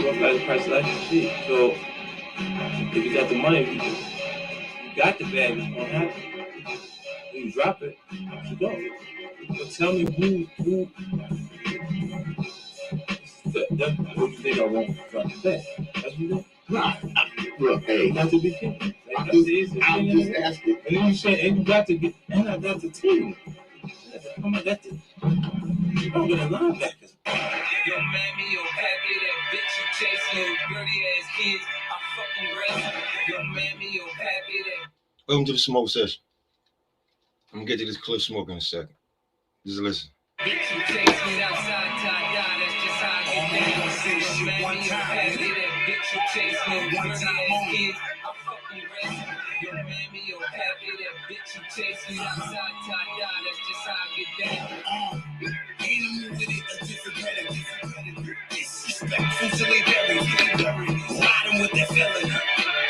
up at the price of life and shit. So if you got the money, you got the bag, it's gonna happen. When you drop it, you don't. But tell me who that what you think I won't drop the bag. That's what you do. Nah, look, hey, Not to be kidding. Like, I'm just asking. And then you say, and you got to get, and I got to tell you. Come on, that's it. You don't get a linebackers. Yo, mammy, yo, pappy, that bitch you chasing, yo, dirty ass kids, I fucking race. Yo, mammy, yo, pappy, that. Welcome to the smoke session. I'm gonna get to this clip smoke in a second. Just listen. Bitch you chasing outside, tie-dye, that's just how I get down. Yo, mammy, yo, pappy, that bitch you chasing, yo, dirty ass kids, I fucking race. Yo, mammy, yo, pappy, that bitch you chasing outside, tie-dye, that's just how I get down. Ain't no move with it, a different pedigree. Disrespectful till they bury me. Riding with that felon.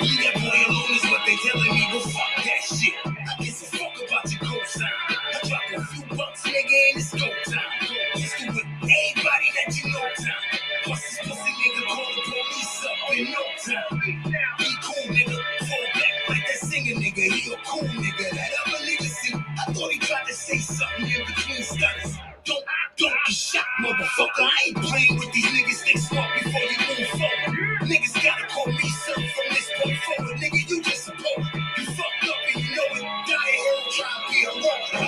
Leave that boy alone is what they telling me. Well, fuck that shit. I guess a fuck about your cosign. I drop a few bucks, nigga, and it's go time. Pistol with anybody that you know time. Plus this pussy nigga call the police up in no time. Be cool, nigga. Fall back like that singer nigga. He a cool nigga. That other nigga, see, I thought he tried to say something in between stutters. Don't get shot, motherfucker. I ain't playing with these niggas. Think smart before you move forward. Niggas gotta call me son from this point forward. Nigga, you just a poet. You fucked up and you know it. Die hell, try to be a rover.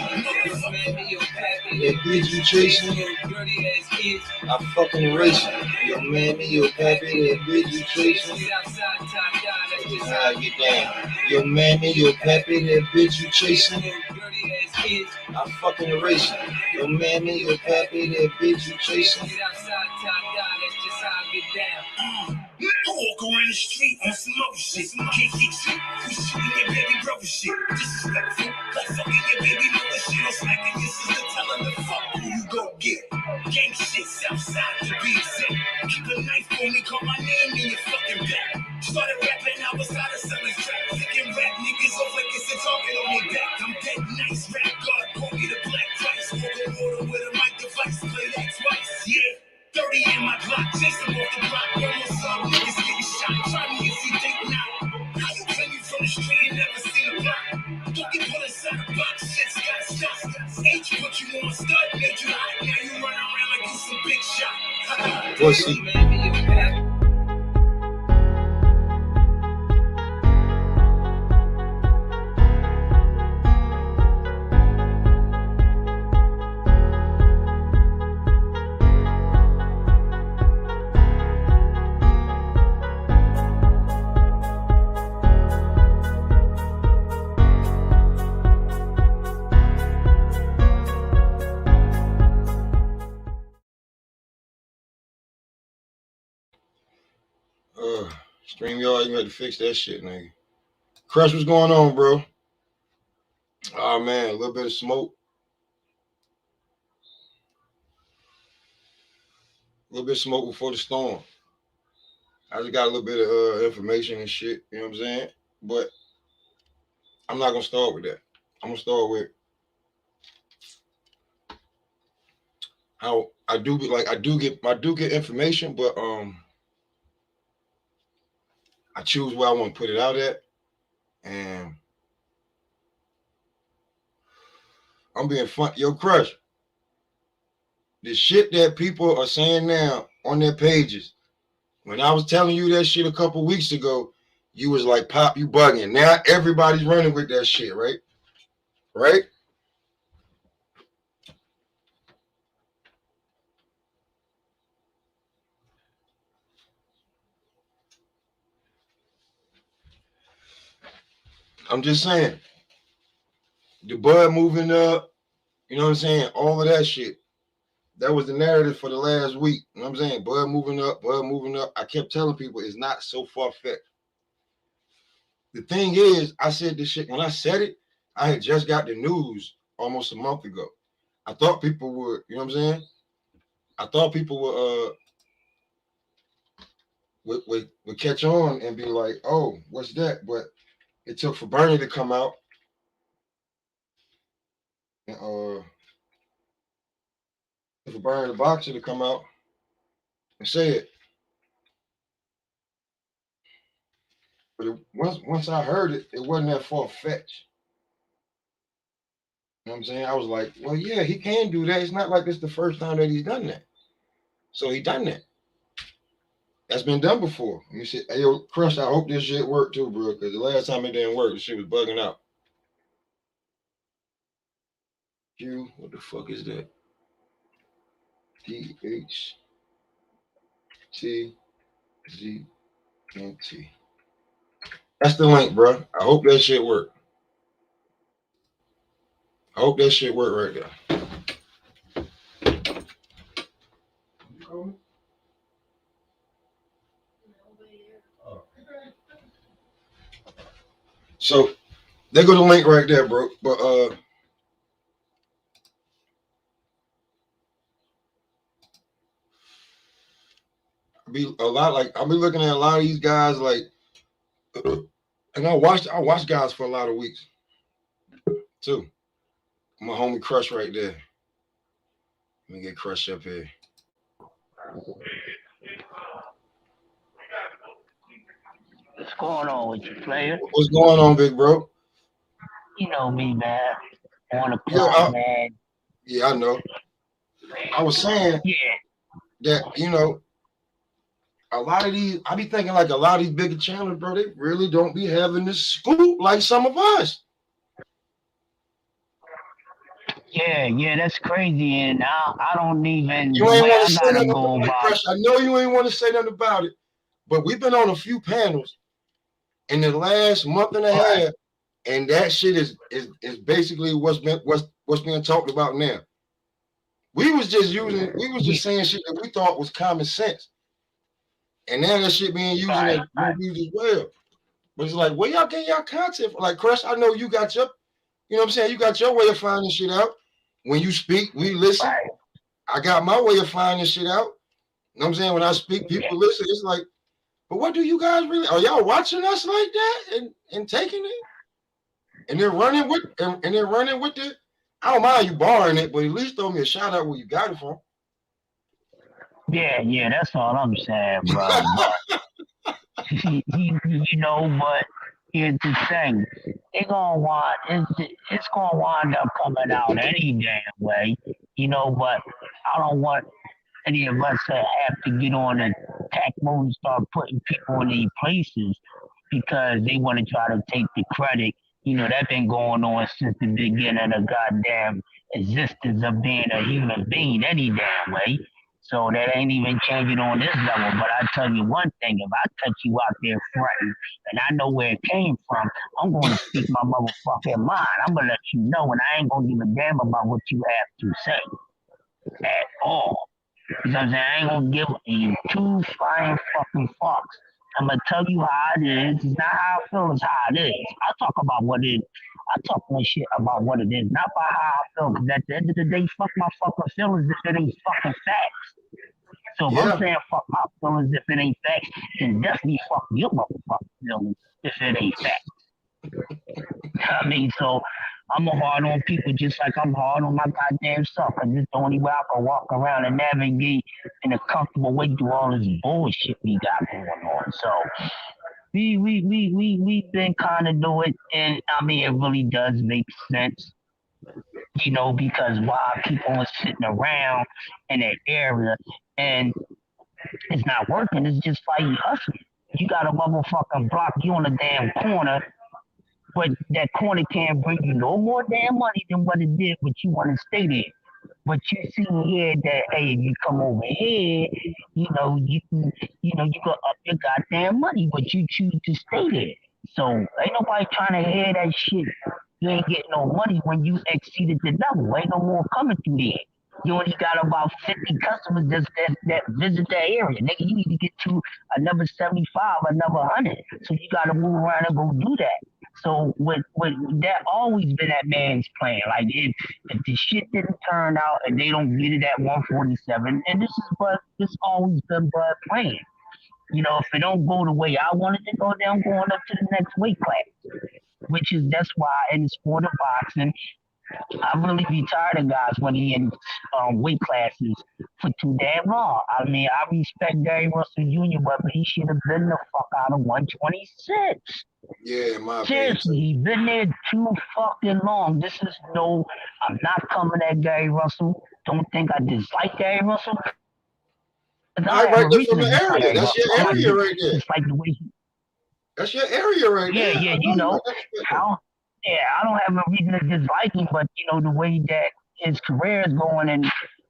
That bitch you chasing, I fucking racing. Yo, mammy, yo, pappy, that bitch you chasing. That's how I get down. Yo, mammy, yo, pappy, that bitch you chasing. I fucking racing. Yo, mammy, yo, pappy, that bitch you chasing. I walk around the street on some other shit. Can't get you. We shooting your baby brother shit. Disrespectful. Like fucking your baby mother shit. Or smacking your sister. Telling the fuck who you go get. Gang shit, Southside to be exact. Keep a knife on me, call my name in your fucking back. Started rapping, I was out of selling trap. Picking rap niggas off like it's a target on their back. I'm dead nice, rap god, call me the Black Christ. Smoking water with a mic device, play that twice, yeah. 30 in my Glock, chase them off the block. Almost all niggas getting shot. Try me if you think not. How you claim you from the street and never seen a block? Don't get put inside a box, shit's got shots. H put you on stud, made you hot. Now you run around like you some big shot. Pussy. StreamYard, you had to fix that shit, nigga. Crush, what's going on, bro? Oh, man, a little bit of smoke. A little bit of smoke before the storm. I just got a little bit of information and shit, you know what I'm saying? But I'm not going to start with that. I'm going to start with how I do get information, but I choose where I want to put it out at. And I'm being fun. Yo, Crush, the shit that people are saying now on their pages, when I was telling you that shit a couple weeks ago, you was like, Pop, you bugging. Now everybody's running with that shit, right? Right? I'm just saying. The bud moving up, you know what I'm saying? All of that shit. That was the narrative for the last week. You know what I'm saying? Bud moving up, Bud moving up. I kept telling people it's not so far-fetched. The thing is, I said this shit, when I said it, I had just got the news almost a month ago. I thought people would, you know what I'm saying? I thought people would catch on and be like, oh, what's that? But it took for Bernie to come out and for Bernie the Boxer to come out and say it. once I heard it, it wasn't that far fetched. You know what I'm saying? I was like, well, yeah, he can do that. It's not like it's the first time that he's done that. So he done that. That's been done before. You said, hey, yo, Crush, I hope this shit worked too, bro. Because the last time it didn't work, the shit was bugging out. Q, what the fuck is that? DHTZNT. That's the link, bro. I hope that shit worked. I hope that shit worked right there. So there go the link right there, bro. But be a lot like I'll be looking at a lot of these guys like, and I watched guys for a lot of weeks too. My homie Crush right there. Let me get Crush up here. What's going on with you, player? What's going on, big bro? You know me, man. On the Yeah, clock, man. Yeah, I know. I was saying that, a lot of these, I be thinking like a lot of these bigger channels, bro, they really don't be having this scoop like some of us. Yeah, that's crazy, and I don't even. You The ain't way want I to say gotta nothing go about it, about. Crush. I know you ain't want to say nothing about it, but we've been on a few panels in the last month and a half, and that shit is basically what's being talked about now. We was just saying shit that we thought was common sense, and now that shit being used as well. But it's like, where y'all get y'all content from? Like, Crush, I know you got your, you know what I'm saying? You got your way of finding shit out. When you speak, we listen. Right. I got my way of finding shit out. You know what I'm saying? When I speak, people listen. It's like, but what do you guys really, are y'all watching us like that and taking it? And they're running with, and they're running with it. I don't mind you borrowing it, but at least throw me a shout out where you got it from. Yeah, that's all I'm saying, bro. But but here's the thing: it's gonna wind up coming out any damn way, But I don't want any of us to have to get on attack mode and start putting people in these places because they want to try to take the credit. That's been going on since the beginning of goddamn existence of being a human being any damn way. So that ain't even changing on this level. But I tell you one thing, if I catch you out there fronting and I know where it came from, I'm going to speak my motherfucking mind. I'm going to let you know, and I ain't going to give a damn about what you have to say at all. You know what I'm saying? I ain't gonna give you two flying fucking fucks. I'm gonna tell you how it is. It's not how I feel, it's how it is. I talk about what it is. I talk my shit about what it is, not about how I feel. Because at the end of the day, fuck my fucking feelings if it ain't fucking facts. So if I'm saying fuck my feelings if it ain't facts, then definitely fuck your motherfucking feelings if it ain't facts. I mean, so I'm hard on people just like I'm hard on my goddamn self. Cause it's the only way I can walk around and navigate in a comfortable way through all this bullshit we got going on. So we've been kind of doing, and I mean it really does make sense, because while people are sitting around in that area and it's not working, it's just like hustling. You got a motherfucking block, you on a damn corner, but that corner can't bring you no more damn money than what it did, but you want to stay there. But you see here that hey, if you come over here, you can, you go up your goddamn money, but you choose to stay there. So ain't nobody trying to hear that shit. You ain't getting no money when you exceeded the level. Ain't no more coming through there. You only got about 50 customers that visit that area. Nigga, you need to get to another 75, another 100. So you got to move around and go do that. So with that always been that man's plan. Like if the shit didn't turn out and they don't get it at 147, and this always been Bud plan. If it don't go the way I wanted to go, then I'm going up to the next weight class. That's why in the sport of boxing, I really be tired of guys when he in weight classes for too damn long. I mean, I respect Gary Russell Jr., but he should have been the fuck out of 126. Yeah, in my opinion Seriously, too. he's been there too fucking long. This is no, I'm not coming at Gary Russell. Don't think I dislike Gary Russell. 'Cause I I don't have right a there reason from to the dislike area. Gary That's your Russell. I area right there. dislike the way he, That's your area right yeah, there. yeah, I know you you know, got that respect I though. don't, yeah, I don't have a reason to dislike him, but you know, the way that his career is going and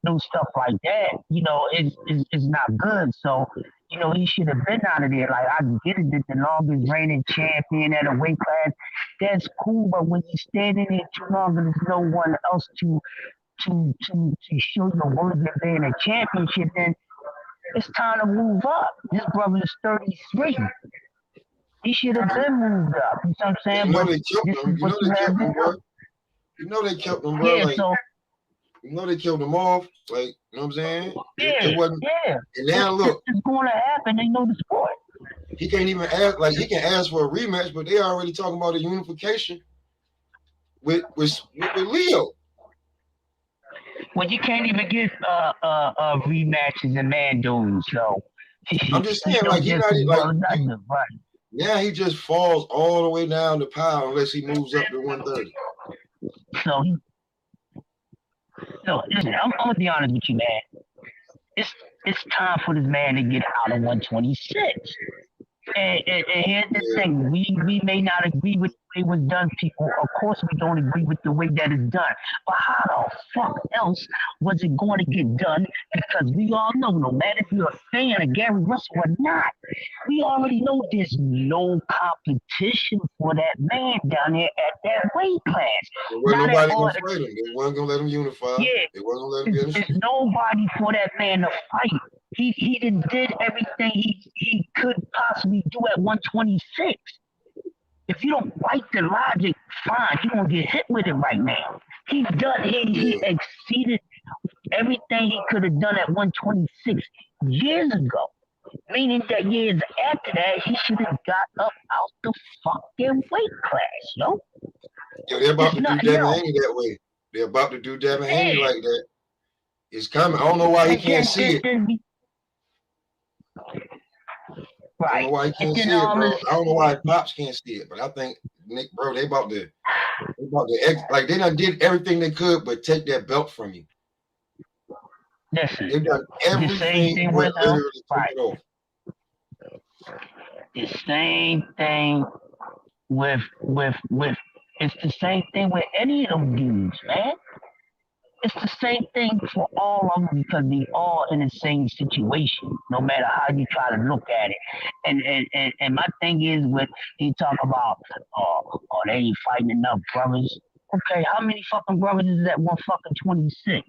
do stuff like that, you know, is not good. So, you know, he should have been out of there. Like I get it that the longest reigning champion at a weight class, that's cool, but when you stand in there too long and there's no one else to show your worth of being a championship, then it's time to move up. This brother is 33. He should have been moved up. You know what I'm And saying? you know But they killed this him. is You what know you they have killed to him, bro. do. You know they killed him, bro. Yeah, Like, so you know they killed him off. Like, you know what I'm saying? It yeah, wasn't. yeah. And now look, It's going to happen. They know the sport. he can't even ask. Like, he can ask for a rematch, but they already talking about a unification with Leo. Well, you can't even get rematches and man duels. So I'm just he saying, know like, he just not as like well as I do, right? now. He just falls all the way down the pile unless he moves up to 130. So no, listen, I'm gonna be honest with you, man. It's time for this man to get out of 126. And here's the Yeah, thing: we may not agree with the way it was done, people. Of course, we don't agree with the way that it's done. But how the fuck else was it going to get done? Because we all know, no matter if you're a fan of Gary Russell or not, we already know there's no competition for that man down there at that weight class. there wasn't Not at nobody all. gonna fight him. They wasn't gonna let him unify. Yeah, They wasn't gonna let him get in the it's street. nobody for that man to fight. He did everything he could possibly do at 126. If you don't like the logic, fine, you're gonna get hit with it right now. He Yeah, exceeded everything he could have done at 126 years ago. Meaning that years after that, he should have got up out the fucking weight class, yo. yeah. They're about It's to do nothing Devin else. Haney that way. They're about to do Devin Haney Yeah. like that. It's coming. I don't know why he And can't see it. I don't know right. why he And can't then see it, bro. it's I don't know why his pops can't see it, but I think Nick, bro, they about to like they done did everything they could, but take that belt from you. listen, They've done the same everything thing but with him. literally take Right. it off. The same thing with it's the same thing with any of them dudes, man. It's the same thing for all of them because they all in the same situation, no matter how you try to look at it. And my thing is with you talk about they ain't fighting enough brothers. Okay, how many fucking brothers is that 126?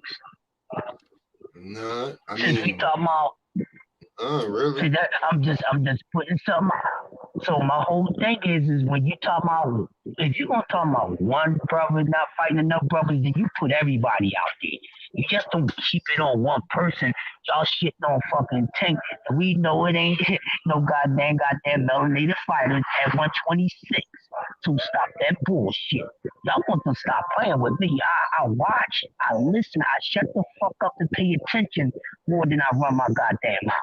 Nah, I Since we mean, talking about really? that, I'm just putting something out. So my whole thing is when you talk about if you're gonna talk about one brother not fighting enough brothers, then you put everybody out there. You just don't keep it on one person. Y'all shitting on fucking Tank. And we know it ain't no goddamn melanated fighters at 126. So stop that bullshit. Y'all want to stop playing with me. I watch, I listen, I shut the fuck up and pay attention more than I run my goddamn mouth.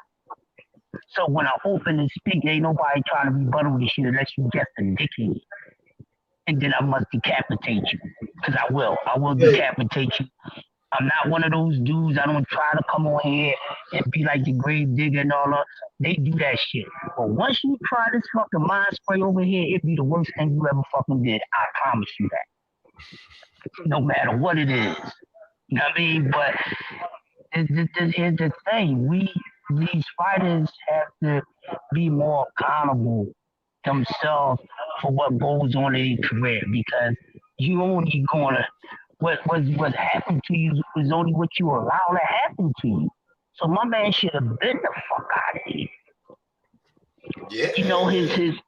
So when I open and speak, ain't nobody trying to rebuttal this shit unless you just a dickhead. And then I must decapitate you. Because I will. I will Hey, decapitate you. I'm not one of those dudes. I don't try to come on here and be like the grave digger and all that. They do that shit. But once you try this fucking mind spray over here, it'd be the worst thing you ever fucking did. I promise you that. No matter what it is. You know what I mean? But here's the thing. These fighters have to be more accountable themselves for what goes on in their career because you only gonna what happened to you is only what you allow to happen to you. So my man should have been the fuck out of here. yeah. You know his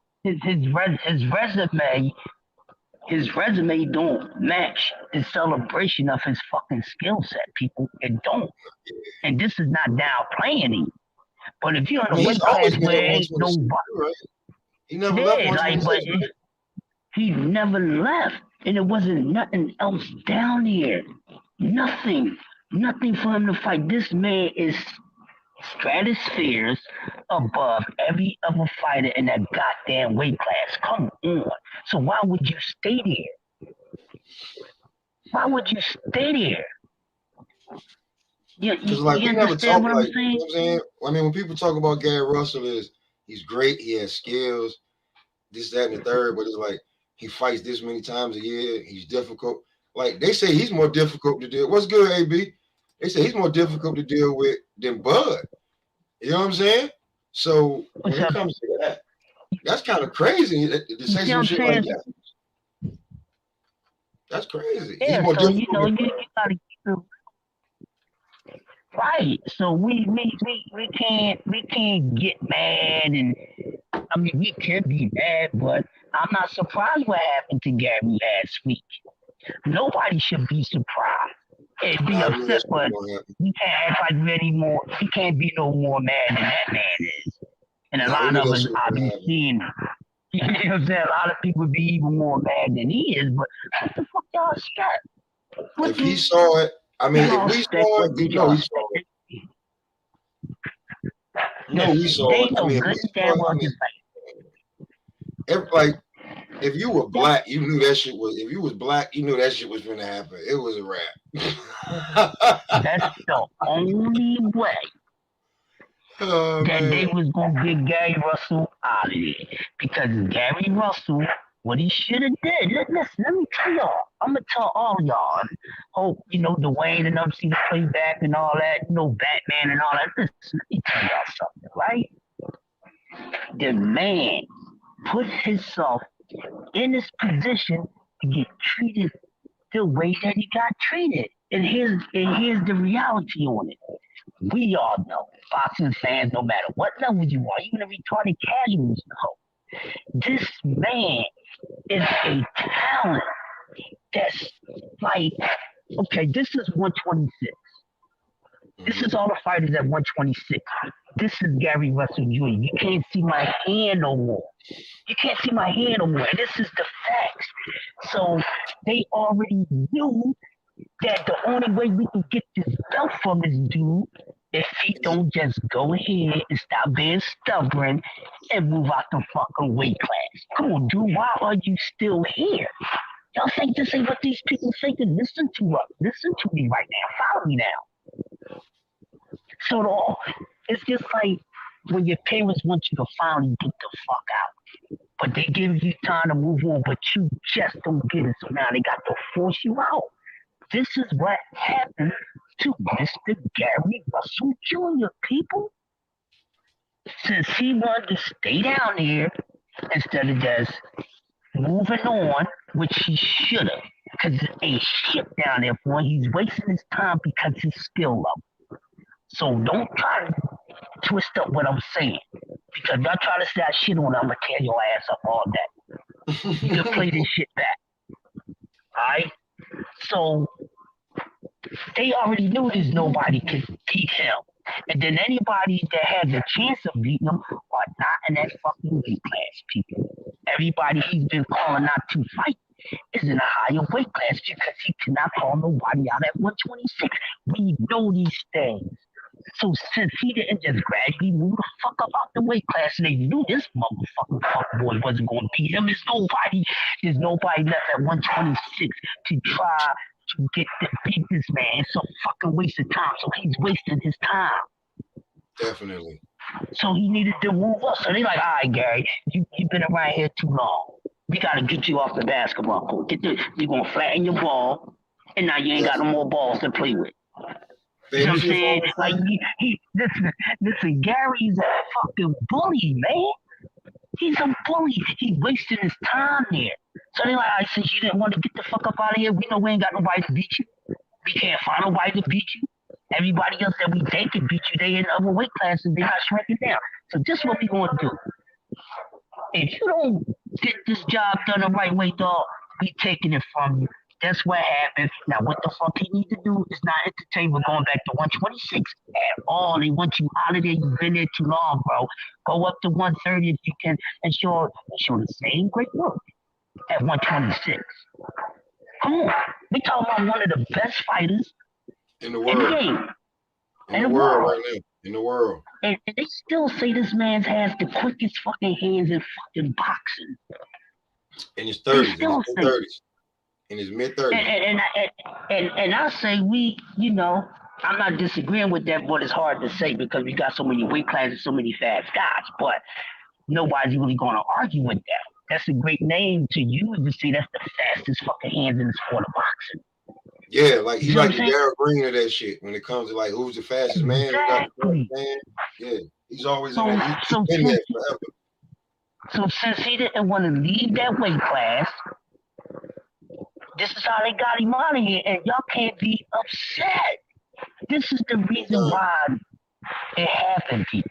resume don't match the celebration of his fucking skill set. People, it don't. And this is not downplaying him. But if you're I in a mean, he's weight class always been where at ain't 126, nobody, right? He never left yeah, like, but 126, right? he never left. And it wasn't nothing else down there. Nothing. Nothing for him to fight. This man is stratospheres above every other fighter in that goddamn weight class. Come on. So why would you stay there? Why would you stay there? Because like You we never understand talk what I'm like, you know saying? what I'm saying? I mean, when people talk about Gary Russell, he's great, he has skills, this, that, and the third, but it's like he fights this many times a year, he's difficult. Like they say he's more difficult to deal. What's good, AB? They say he's more difficult to deal with than Bud. You know what I'm saying? So when What's it up? comes to that, that's kind of crazy to You say see what some I'm shit like saying? that. That's crazy. He's Yeah, more so you difficult know, than you gotta keep it right. So we can't get mad, and I mean we can be mad, but I'm not surprised what happened to Gary last week. Nobody should be surprised and be I knew that upset, shit was but gonna happen. we can't act like we're any more. We can't be no more mad than that man is. And a Nah, we lot knew of that us, shit was I gonna be happen. seeing it. You know what I'm saying? A lot of people be even more mad than he is, but what the fuck y'all expect? What If do he saw it, I mean, if y'all we expect? saw it, What do you know y'all he saw it. expect? No, we Listen, saw they it. I know mean, if we good and saw damn it, well I mean, just like like if you were that's black, you knew that shit was. If you was black, you knew that shit was gonna happen. It was a wrap. that's the only way Oh that they man, was gonna get Gary Russell out of there. Because Gary Russell, what he should have did, listen, let me tell y'all. I'm gonna tell all y'all. Hope you know Dwayne and them see the playback and all that, you know, Batman and all that. Listen, let me tell y'all something, right? The man put himself in this position to get treated the way that he got treated. And here's the reality on it. We all know, boxing fans, no matter what level you are, even the retarded casuals know, this man is a talent that's like, okay, this is 126. This is all the fighters at 126. This is Gary Russell Jr. You can't see my hand no more. You can't see my hand no more. And this is the facts. So they already knew that the only way we can get this belt from this dude if he don't just go ahead and stop being stubborn and move out the fucking weight class. Come on, dude, why are you still here? Y'all think this ain't what these people thinking? Listen to us. Listen to me right now. Follow me now. So it's just like when your parents want you to finally get the fuck out. But they give you time to move on, but you just don't get it. So now they got to force you out. This is what happened to Mr. Gary Russell Jr. People. Since he wanted to stay down there instead of just moving on, which he should have, because there ain't shit down there for him. He's wasting his time because his skill level. So don't try to twist up what I'm saying. Because y'all try to say that shit on, I'm gonna tear your ass up all day. You can play this shit back. Alright? So they already knew there's nobody could beat him. And then anybody that has a chance of beating him are not in that fucking weight class, people. Everybody he's been calling out to fight is in a higher weight class because he cannot call nobody out at 126. We know these things. So since he didn't just gradually move the fuck up out the weight class and they knew this motherfucking fuckboy wasn't gonna beat him, there's nobody left at 126 to try to get to beat this man. It's a fucking waste of time. So he's wasting his time. definitely. So he needed to move up. So they like, all right, Gary, you've been around here too long. We gotta get you off the basketball court. You're gonna flatten your ball, and now you ain't got no Definitely. more balls to play with. You know what Finish I'm your saying? phone, Like son. listen, Gary's a fucking bully, man. He's a bully. He's wasting his time there. So they like, all right, since you didn't want to get the fuck up out of here, we know we ain't got nobody to beat you. We can't find nobody to beat you. Everybody else that we think can beat you, they in other weight classes, they not shrinking down. So this is what we gonna do. If you don't get this job done the right way, dog, we taking it from you. That's what happened. Now, what the fuck he need to do is not entertain with going back to 126 at all. They want you out of there. You've been there too long, bro. Go up to 130 if you can and show the same great work. at 126. Come on. We talking about one of the best fighters In the in the world. game. In the world right now. In the world. And they still say this man has the quickest fucking hands in fucking boxing. In his They 30s. still say. In his mid-30s. And I say I'm not disagreeing with that, but it's hard to say because we got so many weight classes, so many fast guys. But nobody's really going to argue with that. That's a great name to use to say that's the fastest fucking hands in the sport of boxing. Yeah, like he You know like what I'm the saying? Darryl Green of that shit when it comes to like who's the fastest man, who got the Exactly. fastest man. Yeah, he's always So, in there. He's so been since there forever. so since he didn't want to leave that weight class, this is how they got him out of here, and y'all can't be upset. This is the reason why it happened, people.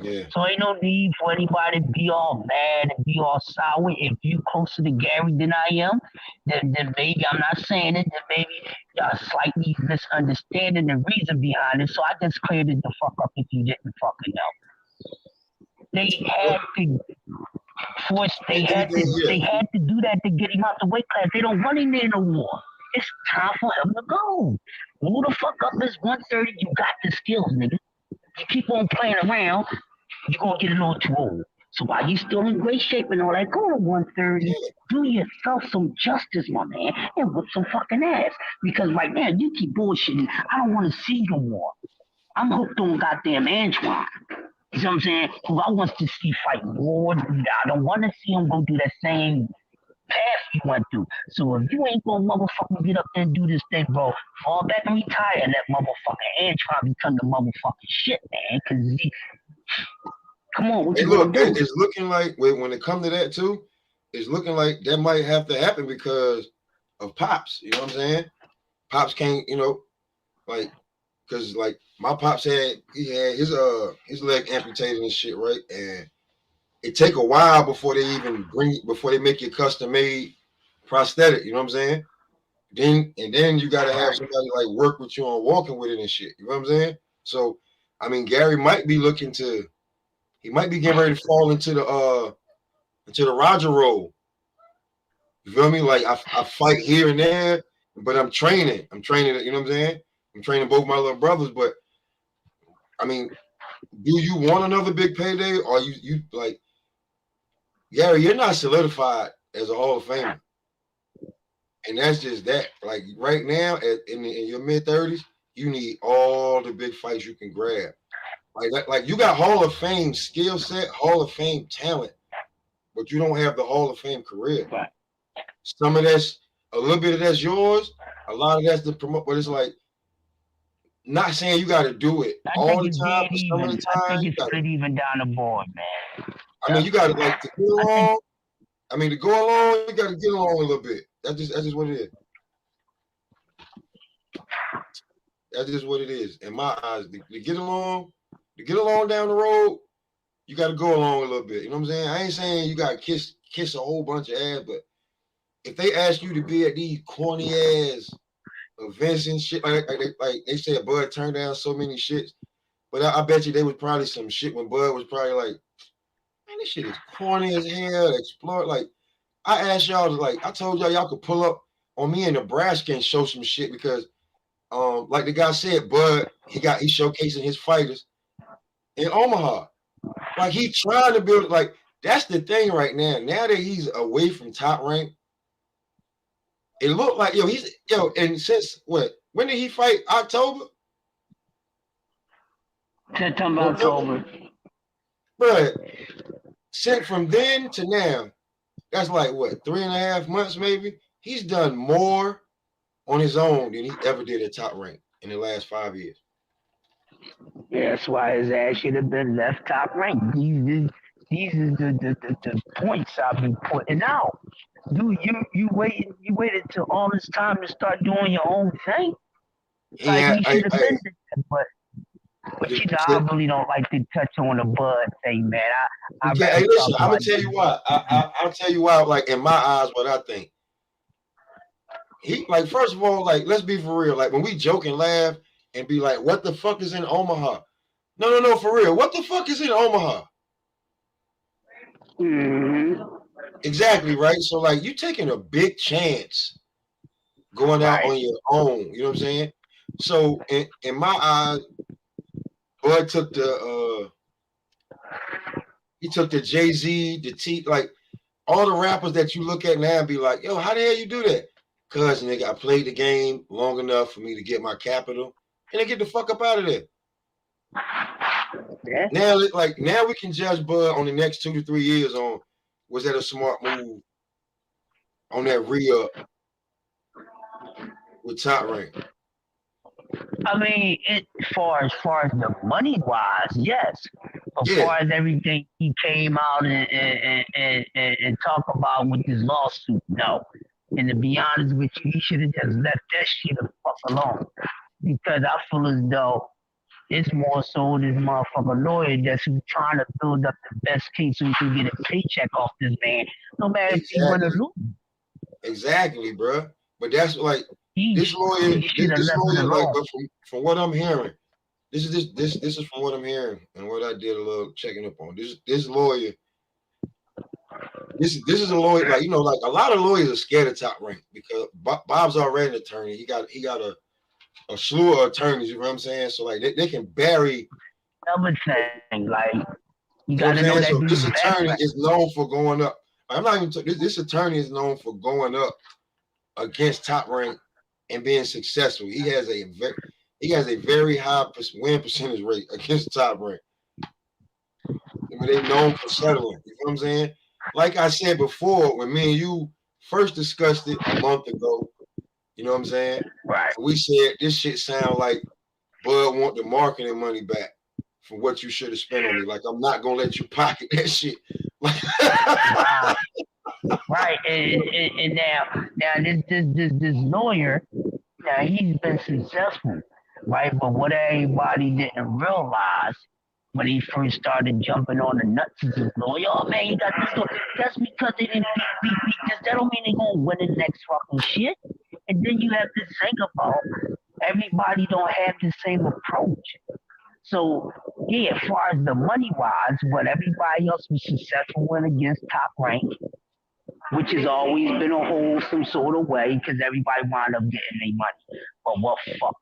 Yeah. So ain't no need for anybody to be all mad and be all sour. If you closer to Gary than I am, then maybe I'm not saying it. Then maybe y'all slightly misunderstanding the reason behind it. So I just cleared it the fuck up if you didn't fucking know. They had to force. They had to do that to get him out the weight class. They don't want him there no more. It's time for him to go. Who the fuck up is 130? You got the skills, nigga. You keep on playing around, you're gonna get a little too old. So while you still in great shape and all that, go to 130, do yourself some justice, my man, and whip some fucking ass. Because right now you keep bullshitting. I don't want to see you no more. I'm hooked on goddamn Antoine. You know what I'm saying? Who I want to see fight more. I don't want to see him go through that same path you went through. So if you ain't gonna motherfucking get up there and do this thing, bro, fall back and retire and let motherfucking Antoine become the motherfucking shit, man. Cause come on, what you gonna do? It's looking like when it comes to that too, it's looking like that might have to happen because of Pops. You know what I'm saying? Pops can't, like, cause like my Pops had his leg amputated and shit, right? And it take a while before they make your custom made prosthetic. You know what I'm saying? Then you gotta have somebody like work with you on walking with it and shit. You know what I'm saying? So I mean, Gary might be he might be getting ready to fall into the Roger role. You feel me? Like I fight here and there, but I'm training. You know what I'm saying? I'm training both my little brothers, but I mean, do you want another big payday, or you like Gary? You're not solidified as a Hall of Famer, and that's just that. Like right now, in your mid-30s, you need all the big fights you can grab. Like you got Hall of Fame skill set, Hall of Fame talent, but you don't have the Hall of Fame career. Right. Some of that's a little bit of that's yours, a lot of that's the promote, but it's like not saying you got to do it all the time, but some of the time I think you it's got pretty even down the board, man. I mean, you got to like to get along. I mean, to go along, you got to get along a little bit. That's just what it is. That's just what it is. In my eyes, to get along down the road, you got to go along a little bit. You know what I'm saying? I ain't saying you got to kiss a whole bunch of ass, but if they ask you to be at these corny ass events and shit, like they said, Bud turned down so many shits, but I bet you there was probably some shit when Bud was probably like, man, this shit is corny as hell. Explore, like I asked y'all to like, I told y'all could pull up on me in Nebraska and show some shit because, like the guy said, Bud he showcasing his fighters in Omaha, like he trying to build like that's the thing right now. Now that he's away from Top Rank. It looked like and since what? When did he fight? October? September, October. But since from then to now, that's like what, 3.5 months maybe? He's done more on his own than he ever did at Top Rank in the last 5 years. Yeah, that's why his ass should have been left Top Rank. These are the points I've been putting out. Dude, you waited till all this time to start doing your own thing. Like you should have been there, but I really don't like to touch on the Bud thing, man. Hey, listen, I'm gonna tell you why. I'll tell you why. Like in my eyes, what I think. He like first of all, like let's be for real. Like when we joke and laugh and be like, "What the fuck is in Omaha?" No, for real. What the fuck is in Omaha? Mm-hmm. Exactly, right? So like you taking a big chance going out Right. on your own. You know what I'm saying? So in my eyes, Bud took the he took the Jay-Z, the T, like all the rappers that you look at now and be like, yo, how the hell you do that? Cause nigga, I played the game long enough for me to get my capital and then get the fuck up out of there. Yeah. Now we can judge Bud on the next 2 to 3 years on was that a smart move on that re-up with Top Rank. I mean, far as the money wise, yes. As Yeah, far as everything he came out and talk about with this lawsuit, no. And to be honest with you, he should have just left that shit the fuck alone. Because I feel as though it's more so this motherfucker lawyer that's trying to build up the best case so he can get a paycheck off this man, no matter if he win or exactly. lose. Exactly, bro. But that's like He, this lawyer, he should have this left it lawyer, like, alone. but from what I'm hearing, this is from what I'm hearing and what I did a little checking up on. This lawyer, this is a lawyer, like like a lot of lawyers are scared of Top Rank because Bob's already an attorney. He got a slew of attorneys. You know what I'm saying? So like they can bury. Another thing, like you You know gotta what I'm know saying? that So dude's this background. attorney is known for going up. I'm not even. This attorney is known for going up against Top Rank and being successful. He has a very high win percentage rate against Top Rank. I mean, they known for settling. You know what I'm saying? Like I said before, when me and you first discussed it a month ago, you know what I'm saying? Right. And we said this shit sound like Bud want the marketing money back for what you should have spent on me. Like I'm not gonna let you pocket that shit. Like Right. Right. And now this lawyer, now he's been successful, right? But what everybody didn't realize when he first started jumping on the nuts of his lawyer, oh man, you got this lawyer. That's because they didn't beat this. That don't mean they gonna win the next fucking shit. And then you have to think about everybody don't have the same approach. So yeah, as far as the money wise, what everybody else was successful in against Top Rank, which has always been a wholesome sort of way because everybody wound up getting their money. But what fucked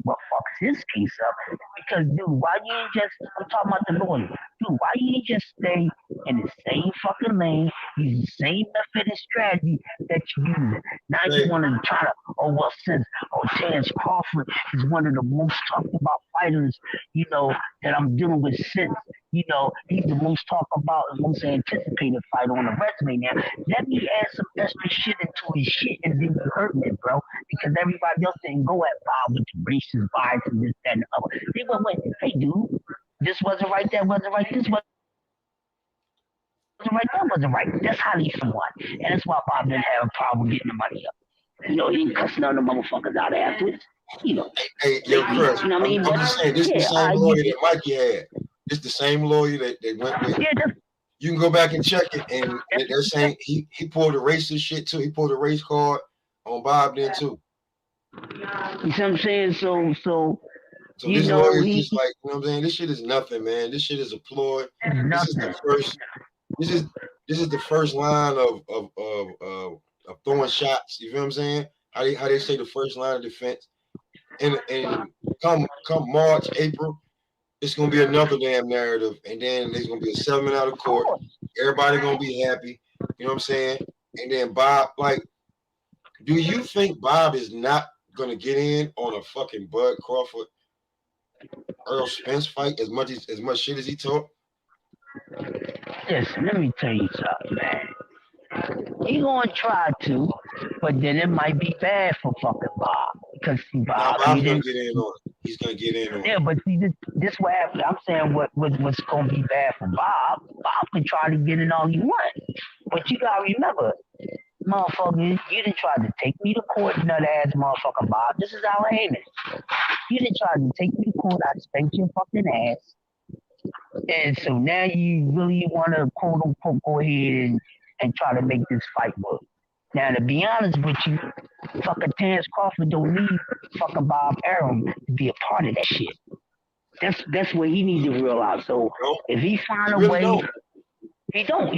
what fucks his case up? Because dude, why you ain't just I'm talking about the lawyer. Dude, why you ain't just stay in the same fucking lane, use the same method and strategy that you use? Now you hey, wanna try to since Terrence Crawford is one of the most talked about fighters, that I'm dealing with since. He's the most talked about and most anticipated fighter on the resume now. Let me add some extra shit into his shit and then you hurting it, bro. Because everybody else didn't go at Bob with the racist bias and this, that, and the other. They went, hey, dude, this wasn't right, that wasn't right, this wasn't right, that wasn't right. That's how these won. And that's why Bob didn't have a problem getting the money up. He didn't cuss none of the motherfuckers out afterwards. They, hey, you yo, know what I Chris, mean? But I'm just saying, this is yeah, the same lawyer that Mikey had. This the same lawyer that they went with. yeah, You can go back and check it, and that's, they're saying he pulled a racist shit too. He pulled a race card on Bob then too. you see what I'm saying? So So this lawyer is he just like, you know what I'm saying? This shit is nothing, man. This shit is a ploy. is This is the nothing. first. This is this is the first line of throwing shots. You feel what I'm saying? How they say the first line of defense. And come March, April, it's gonna be another damn narrative, and then there's gonna be a settlement out of Of court. course. Everybody gonna be happy. You know what I'm saying? And then Bob, like, do you think Bob is not gonna get in on a fucking Bud Crawford Earl Spence fight as much shit as he talked? Listen, let me tell you something, man. He gonna try to, but then it might be bad for fucking Bob. Because see, Now Bob, he Bob's gonna didn't. get in on it. He's gonna get in on Yeah, it. but see, this what happened. I'm saying what's gonna be bad for Bob. Bob can try to get in all he want, but you gotta remember, motherfucker, you didn't try to take me to court, nut ass motherfucker Bob. This is our Heyman. You didn't try to take me to court. I spanked your fucking ass. And so now you really want to quote unquote go ahead and try to make this fight work. Now, to be honest with you, fucking Terrence Crawford don't need fucking Bob Arum to be a part of that shit. That's what he needs to realize. So No, if he find he a really way, don't. He don't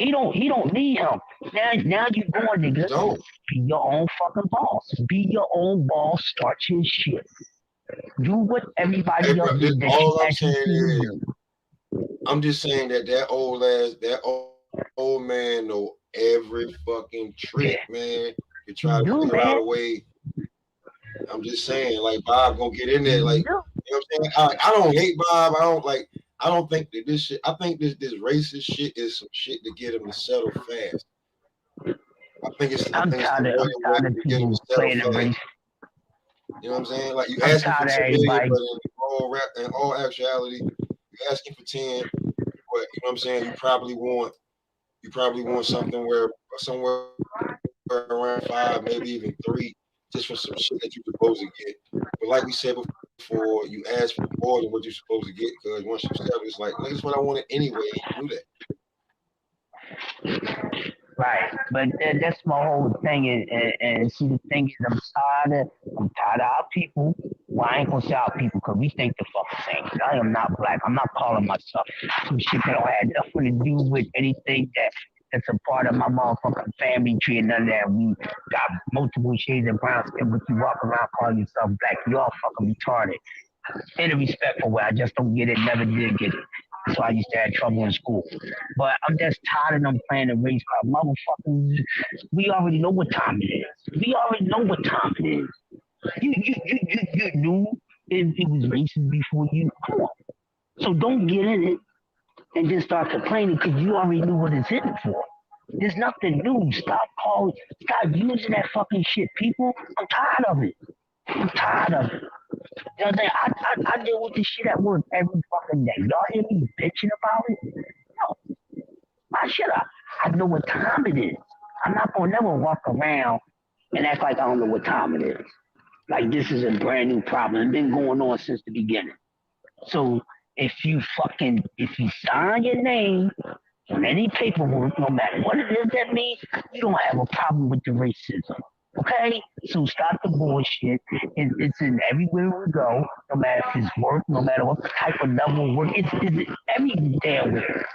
need him. Now you going, nigga. Don't. Be your own fucking boss. Be your own boss. Start your shit. Do what Hey, everybody else bro, did that you all I'm actually saying can is, do. I'm just saying that old man know every fucking trick, Yeah, man. To you try to do, figure out man. a way. I'm just saying, like Bob gonna get in there, You like do. you know what I'm saying. I don't hate Bob. I don't think that this shit. I think this racist shit is some shit to get him to settle fast. I I'm think it's the tired of right way to get him to people settle playing the fast. race. You know what I'm saying? Like you I'm asking for tired of 10 million, everybody. but in all actuality, you're asking for 10. But you know what I'm saying? You probably want something where somewhere around 5, maybe even 3, just for some shit that you're supposed to get. But like we said before, you ask for more than what you're supposed to get because once you settle, it's like, nigga, it's what I wanted anyway. You knew that. Right, but that's my whole thing. And see, the thing is, I'm tired of our people. Well, I ain't gonna say our people because we think the fucking same. 'Cause I am not black. I'm not calling myself some shit that don't have nothing to do with anything that's a part of my motherfucking family tree and none of that. We got multiple shades of brown skin, but you walk around calling yourself black. You all fucking retarded. In a respectful way. I just don't get it, never did get it. That's why I used to have trouble in school. But I'm just tired of them playing the race card. Motherfuckers, we already know what time it is. We already know what time it is. You knew it was racist before you. Come on. So don't get in it and then start complaining because you already knew what it's in it for. There's nothing new. Stop using that fucking shit, people. I'm tired of it. I'm tired of it. You know what I'm saying? I deal with this shit at work every fucking day. Y'all hear me bitching about it? No, my shit, I know what time it is. I'm not gonna never walk around and act like I don't know what time it is. Like this is a brand new problem. It's been going on since the beginning. So if you sign your name on any paperwork, no matter what it is that means, you don't have a problem with the racism. Okay? So stop the bullshit. It's in everywhere we go, no matter if it's work, no matter what type of level of work, it's every damn where.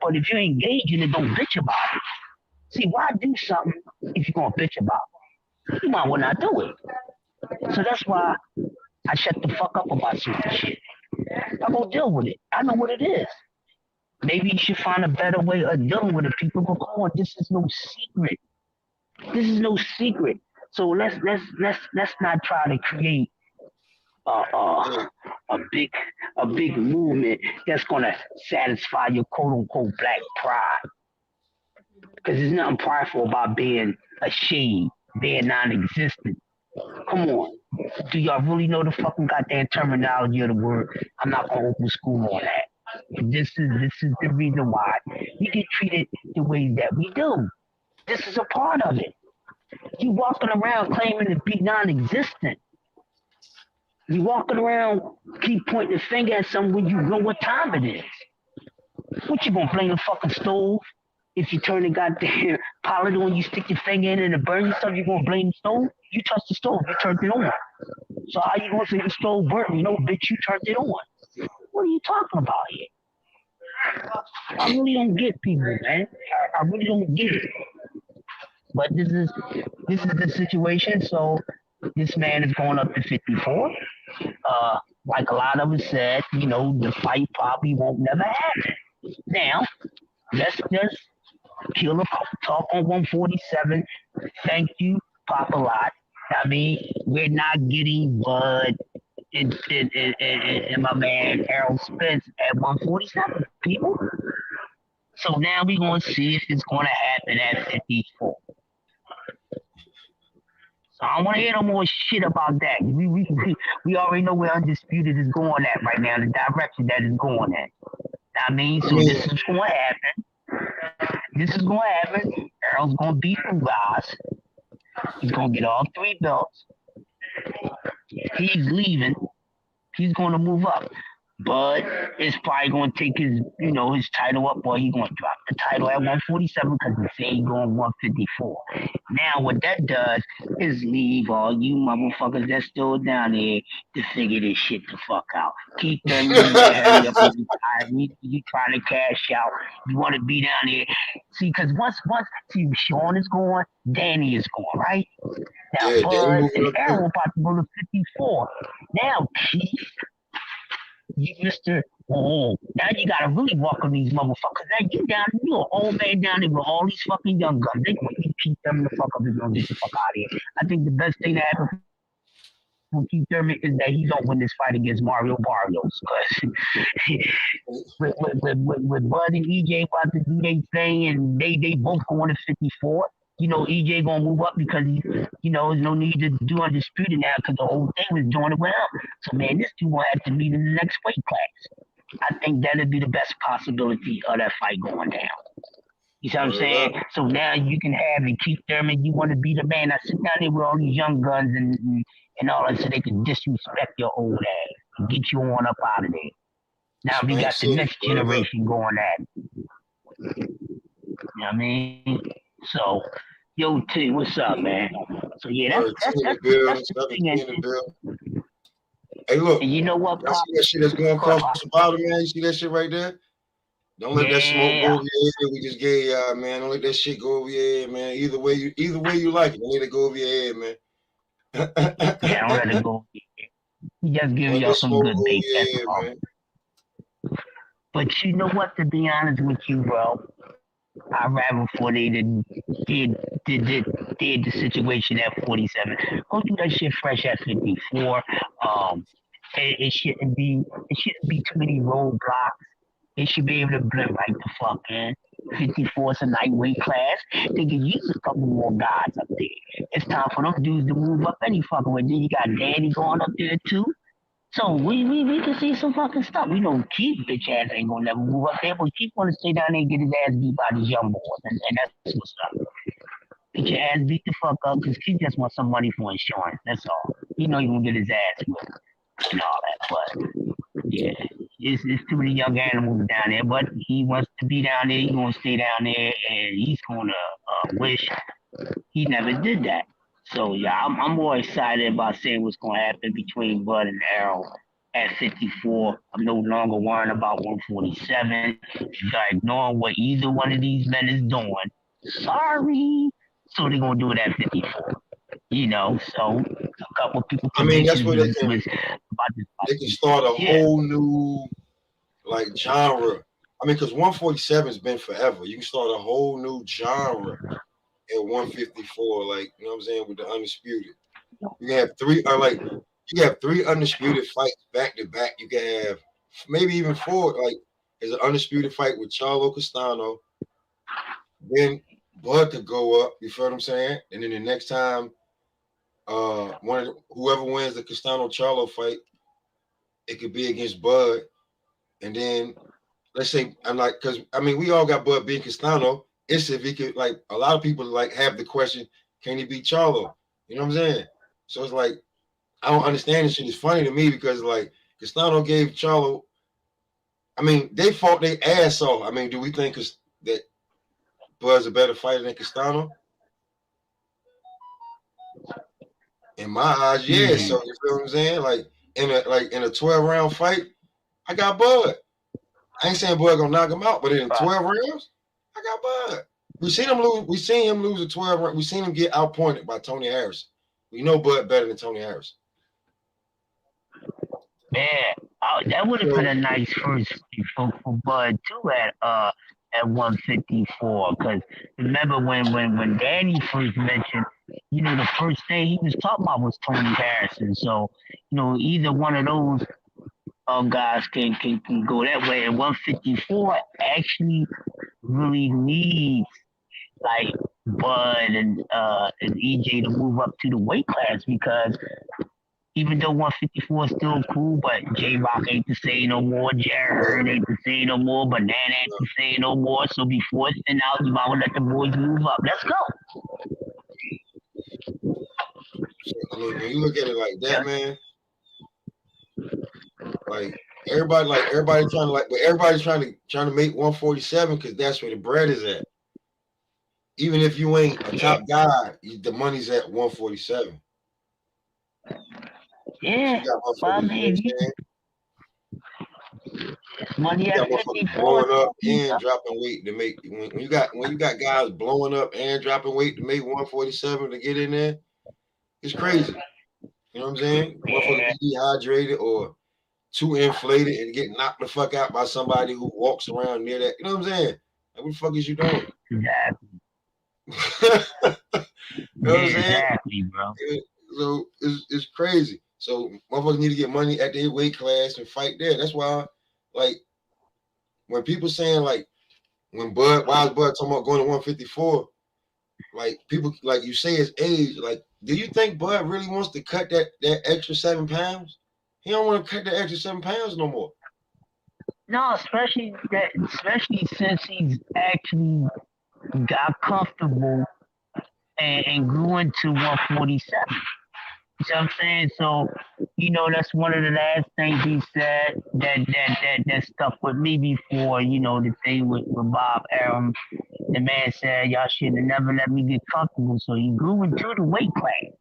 But if you engage in it, don't bitch about it. See, why do something if you're gonna bitch about it? You might well not do it. So that's why I shut the fuck up about certain shit. I go deal with it. I know what it is. Maybe you should find a better way of dealing with it. People go, come on, this is no secret. This is no secret. So let's not try to create uh, uh, Hey, a big a big movement that's gonna satisfy your quote unquote black pride. Because there's nothing prideful about being ashamed, being non-existent. Come on. Do y'all really know the fucking goddamn terminology of the word? I'm not gonna open school on that. This is the reason why we get treated the way that we do. This is a part of it. You walking around claiming to be non-existent. You walking around keep pointing the finger at someone when you know what time it is. What you gonna blame the fucking stove? If you turn the goddamn pilot on, you stick your finger in and it burns yourself, you gonna blame the stove? You touched the stove, you turned it on. So how you gonna say the stove burnt? No, bitch, you turned it on. What are you talking about here? I really don't get people, man. I really don't get it. But this is the situation. So this man is going up to 54. Like a lot of us said, the fight probably won't never happen. Now, let's just kill a talk on 147. Thank you, Papa Lot. I mean, we're not getting Bud and my man Errol Spence at 147, people. So now we're going to see if it's going to happen at 54. So I don't want to hear no more shit about that. We already know where Undisputed is going at right now, the direction that it's going at. I mean, I so mean, this is going to happen. This is going to happen. Errol's going to beat Ugas. He's going to get all 3 belts. He's leaving. He's going to move up. But it's probably going to take his title up or he's going to drop the title at 147 because the same going 154. Now what that does is leave all you motherfuckers that's still down there to figure this shit the fuck out. Keep them, you need to hurry up and retire. You trying to cash out. You want to be down there. See, because see, Sean is gone, Danny is gone, right? Now Yeah, Danny Bud moving and up Errol too. about to go to 54. Now Keith, you Mr. Oh, now you gotta really welcome these motherfuckers. Now you an old man down there with all these fucking young guns. They gonna keep them the fuck up and gonna get the fuck out of here. I think the best thing that happened for Keith Thurman is that he don't win this fight against Mario Barrios. Because with Bud and EJ about to do their thing and they both going to 54. EJ gonna move up because there's no need to do undisputed now because the whole thing was doing it well. So man, this dude gonna have to meet in the next weight class. I think that'd be the best possibility of that fight going down. You see what I'm Word up. saying? So now you can have and Keith Thurman, you want to be the man. I sit down there with all these young guns and all that so they can disrespect your old ass and get you on up out of there. Now we Spank got the City. next Word up. generation going at it. You know what I mean? So, yo, T, what's up, man? So yeah, Word. that's 10 in that's the the, building. that's the 17 thing. in the building. Hey, look. And you know what, Y'all Pop? see that shit that's going Go ahead, across Pop. the bottom, man? You see that shit right there? Don't let that smoke go Yeah, over your head. We just gave y'all, man. Don't let that shit go over your head, man. Either way you like it, don't let it go over your head, man. yeah, don't let it go. We just give Don't let y'all that some smoke good go over bait. your That's head, all. man. But you know what? To be honest with you, bro, I'd rather for they did the situation at 47. Go do that shit fresh at 54. Um, it shouldn't be too many roadblocks. They should be able to blend right the fuck in. 54 is a lightweight class. They can use a couple more guys up there. It's time for them dudes to move up any fucking way. Then you got Danny going up there too. So we can see some fucking stuff. We know Keith bitch ass ain't gonna never move up there, but Keith wanna stay down there and get his ass beat by these young boys, and that's what's up. Get your ass beat the fuck up because Keith just wants some money for insurance. That's all. He gonna get his ass whipped and all that. But yeah, it's too many young animals down there. But he wants to be down there. He's gonna stay down there, and he's gonna wish he never did that. So yeah, I'm more excited about seeing what's gonna happen between Bud and Errol at 54. I'm no longer worrying about 147. You got ignoring what either one of these men is doing. Sorry. So they're gonna do it at 54. So a couple of people I mean, that's predictions where was about this they can fight. start a Yeah. whole new like genre. I mean, because 147's been forever. You can start a whole new genre at 154, like you know what I'm saying, with the undisputed. You can have three undisputed fights back to back. You can have maybe even four. Like there's an undisputed fight with Charlo Castano. Then Bud could go up. You feel what I'm saying? And then the next time, whoever wins the Castano Charlo fight, it could be against Bud. And then let's say because I mean we all got Bud being Castano. It's if he could like a lot of people like have the question, can he beat Charlo? You know what I'm saying? So it's like I don't understand this shit. It's funny to me because like Castano gave Charlo. I mean, they fought their ass off. I mean, do we think that Bud's a better fighter than Castano? In my eyes, yeah. So you feel what I'm saying? Like in a 12-round fight, I got Bud. I ain't saying Bud gonna knock him out, but in 12 rounds, I got Bud. We seen him lose. We seen him lose a 12 round. We seen him get outpointed by Tony Harris. We know Bud better than Tony Harris. Man, that would have been a nice first for Bud too at 154. Because remember when Danny first mentioned, the first thing he was talking about was Tony Harrison. So either one of those guys can go that way. And 154 actually really needs like Bud and EJ to move up to the weight class because even though 154 is still cool, but J Rock ain't to say no more, Jerry Hearn ain't to say no more, Banana ain't to say no more. So before it's thin out, you might want to let the boys move up. Let's go. I mean, when you look at it like that, man, like everybody trying to but everybody's trying to make 147 because that's where the bread is at. Even if you ain't a top guy, the money's at 147. Yeah, So you got but I motherfuckers, you know what I'm mean, saying? money You at got motherfuckers 54. blowing up and dropping weight to make when you got guys blowing up and dropping weight to make 147 to get in there, it's crazy. You know what I'm saying? Motherfuckers Yeah, be dehydrated or too inflated and get knocked the fuck out by somebody who walks around near that. You know what I'm saying? Like, what the fuck is you doing? exactly. You know what I'm Yeah, saying? exactly, bro. So it's crazy. So motherfuckers need to get money at their weight class and fight there. That's why, like, when people saying like why is Bud talking about going to 154? Like people like you say his age. Like, do you think Bud really wants to cut that extra 7 pounds? He don't want to cut that extra 7 pounds no more. No, especially since he's actually got comfortable and grew into 147. You know what I'm saying? So, that's one of the last things he said that stuck with me before, the thing with Bob Arum. The man said, y'all should have never let me get comfortable. So he grew into the weight class.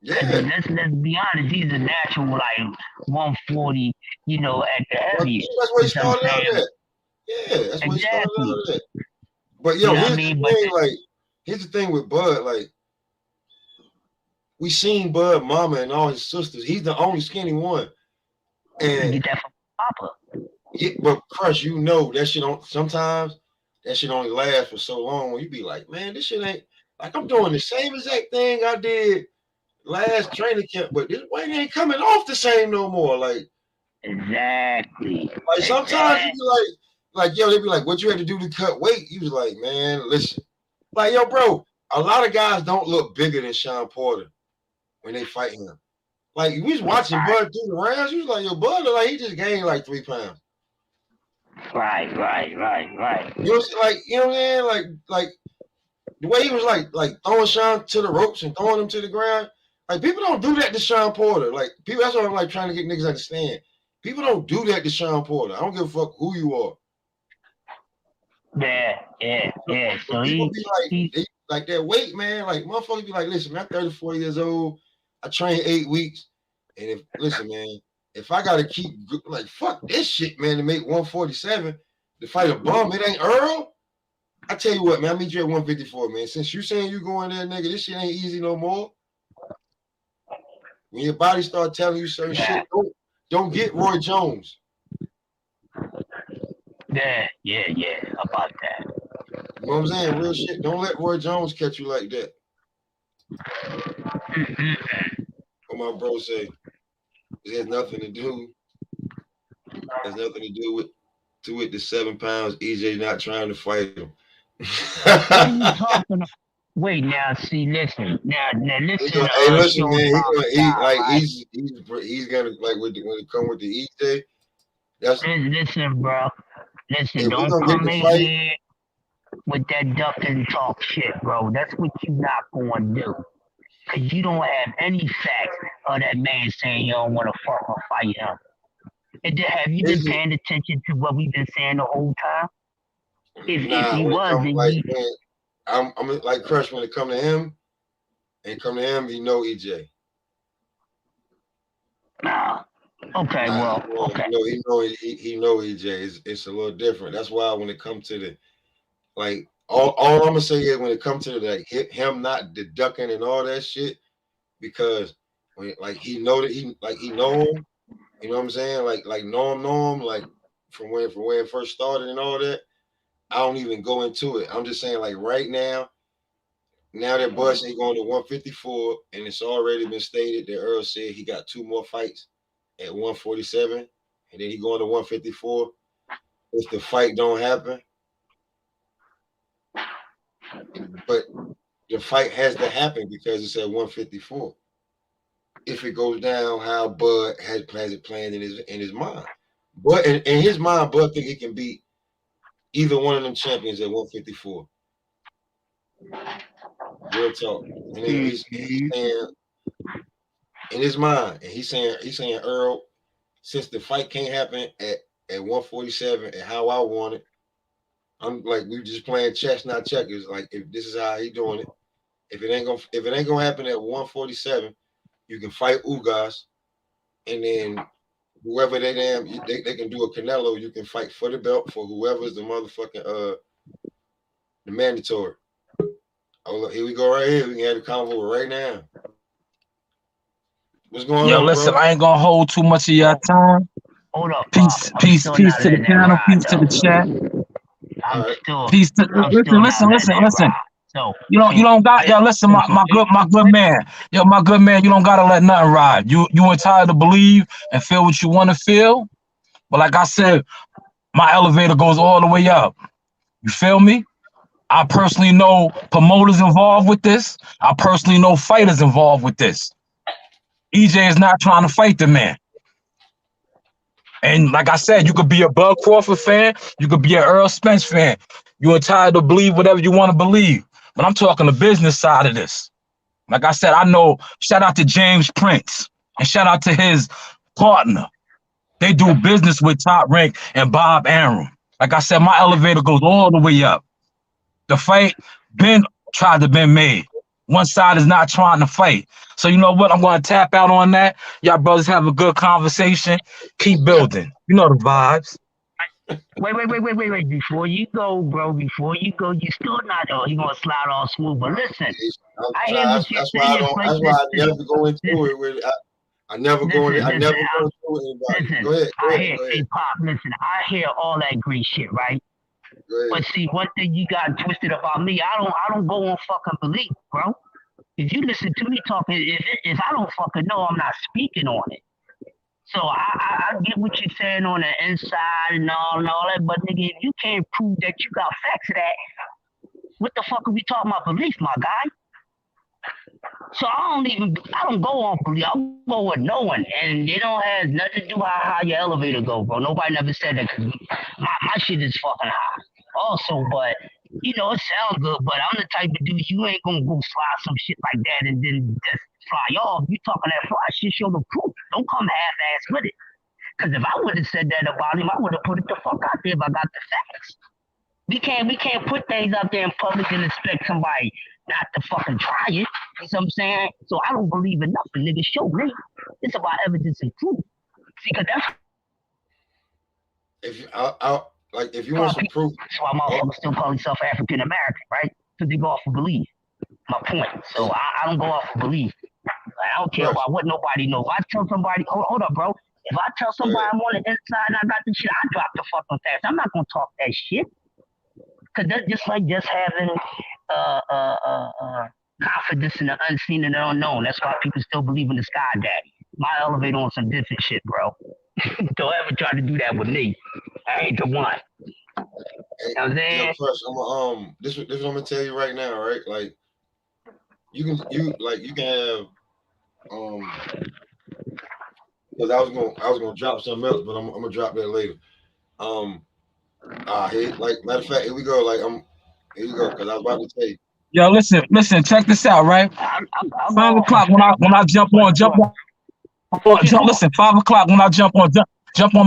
Yeah. Let's be honest, he's a natural like 140, at the Well, heaviest. that's where he You know what I'm started out saying? at. Yeah, that's where he started Exactly. out at. But You yo, know what I mean? But here's the thing with Bud. Like, we seen Bud mama and all his sisters. He's the only skinny one. you And get that from Papa. yeah, but Crush, that shit don't sometimes that shit only lasts for so long when you be like, man, this shit ain't like I'm doing the same exact thing I did last training camp, but this weight ain't coming off the same no more. Exactly. Like sometimes you Exactly. be like, yo, they be like, what you had to do to cut weight? You was like, man, listen. Like, yo, bro, a lot of guys don't look bigger than Sean Porter when they fight him. Like, we was watching Bud through the rounds. You was like, yo, Bud, like he just gained like 3 pounds. Right. You know, you know what I'm saying? Like the way he was like throwing Sean to the ropes and throwing him to the ground. Like people don't do that to Sean Porter. Like people, that's what I'm like trying to get niggas to understand. People don't do that to Sean Porter. I don't give a fuck who you are. Yeah. But So people he be he they like that weight, man. Like motherfuckers be like, listen, man, I'm 34 years old. I train 8 weeks. And listen, man, if I gotta keep like fuck this shit, man, to make 147 to fight a bum, it ain't Earl. I tell you what, man, I meet you at 154, man. Since you saying you going there, nigga, this shit ain't easy no more. When your body start telling you certain shit, don't get Roy Jones. Yeah, about that. You know what I'm saying? Real shit. Don't let Roy Jones catch you like that. What my bro say? It has nothing to do. Has nothing to do with the 7 pounds. EJ not trying to fight him. What are you talking about? Wait, now see, listen. Now listen, Hey, listen, man. Showtime style, right? He's gonna like when it come with the EJ. That's Listen, bro. Listen, if we don't gonna get come the in fight. here with that duck and talk shit, bro. That's what you not going to do. Because you don't have any facts of that man saying you don't want to fuck or fight him. And then have you been Is it paying attention to what we've been saying the whole time? If nah? he When it was, come then like when I'm like Crush when it come to him and come to him, he know EJ. nah. Okay, Nah, well, okay. he know EJ. It's a little different. That's why when it comes to the like all I'm gonna say is when it comes to like him not deducting and all that shit because when like he know that he know him. You know what I'm saying? Like know him like from when it first started and all that. I don't even go into it. I'm just saying like right now that Bud ain't going to 154 and it's already been stated that Earl said he got 2 more fights at 147 and then he going to 154. If the fight don't happen, but the fight has to happen because it's at 154. If it goes down how Bud has it planned in his mind. But in his mind, Bud think he can beat either one of them champions at 154. Real talk. And then he's saying in his mind, and he's saying Earl since the fight can't happen at 147 and how I want it, I'm like, we just playing chess, not checkers. Like, if this is how he doing it, if it ain't gonna happen at 147, you can fight Ugas, and then whoever they can do a Canelo. You can fight for the belt for whoever's the motherfucking the mandatory. Oh, look, here we go right here. We can have the convo right now. What's going on, listen, bro? I ain't gonna hold too much of your time. Hold up, Peace I'm to still the not letting that panel, ride, peace to the though. chat. I'm All right. still, Peace to I'm still not letting listen. that ride. So You don't got listen, my good man. My good man, you don't gotta let nothing ride. You entitled to believe and feel what you want to feel. But like I said, my elevator goes all the way up. You feel me? I personally know promoters involved with this. I personally know fighters involved with this. EJ is not trying to fight the man. And like I said, you could be a Bud Crawford fan, you could be an Earl Spence fan. You're entitled to believe whatever you want to believe. But I'm talking the business side of this. Like I said, I know, shout out to James Prince and shout out to his partner. They do business with Top Rank and Bob Arum. Like I said, my elevator goes all the way up. The fight been tried to be made. One side is not trying to fight. So you know what? I'm going to tap out on that. Y'all brothers have a good conversation. Keep building. You know the vibes. Wait. Before you go, bro, you still not, you going to slide all smooth. But listen, I hear what you're saying. That's why I never go into it with. I never go into anybody. Go ahead. Hey, Pop, listen, I hear all that great shit, right? But see, one thing you got twisted about me, I don't go on fucking belief, bro. If you listen to me talking, if I don't fucking know, I'm not speaking on it. So I get what you're saying on the inside and all that, but nigga, if you can't prove that you got facts of that, what the fuck are we talking about belief, my guy? So I don't go on belief. I go with knowing, and it don't have nothing to do with how your elevator go, bro. Nobody never said that because my shit is fucking high. Also, but you know, it sounds good, but I'm the type of dude you ain't gonna go slide some shit like that and then just fly off. You talking that fly shit, show the proof. Don't come half-ass with it. Because if I would have said that about him, I would have put it the fuck out there if I got the facts. We can't put things out there in public and expect somebody not to fucking try it. You know what I'm saying? So I don't believe in nothing, nigga. Show me. It's about evidence and proof. See, because that's if you want some proof. That's why motherfuckers still call themselves African American, right? Because they go off of belief. My point. So I don't go off of belief. I don't care about what nobody knows. If I tell somebody, hold up, bro. If I tell somebody I'm on the inside and I got the shit, I drop the fucking fast. I'm not gonna talk that shit. Cause that's just like just having confidence in the unseen and the unknown. That's why people still believe in the sky daddy. My elevator on some different shit, bro. Don't ever try to do that with me. I ain't the one. You know what I'm saying? This is what I'm gonna tell you right now, right? Like you can have because I was gonna drop something else, but I'm gonna drop that later. Matter of fact, here we go. Here you go, because I was about to tell you. Yo, listen, check this out, right? 5 o'clock when I jump on. Listen, 5 o'clock when I jump on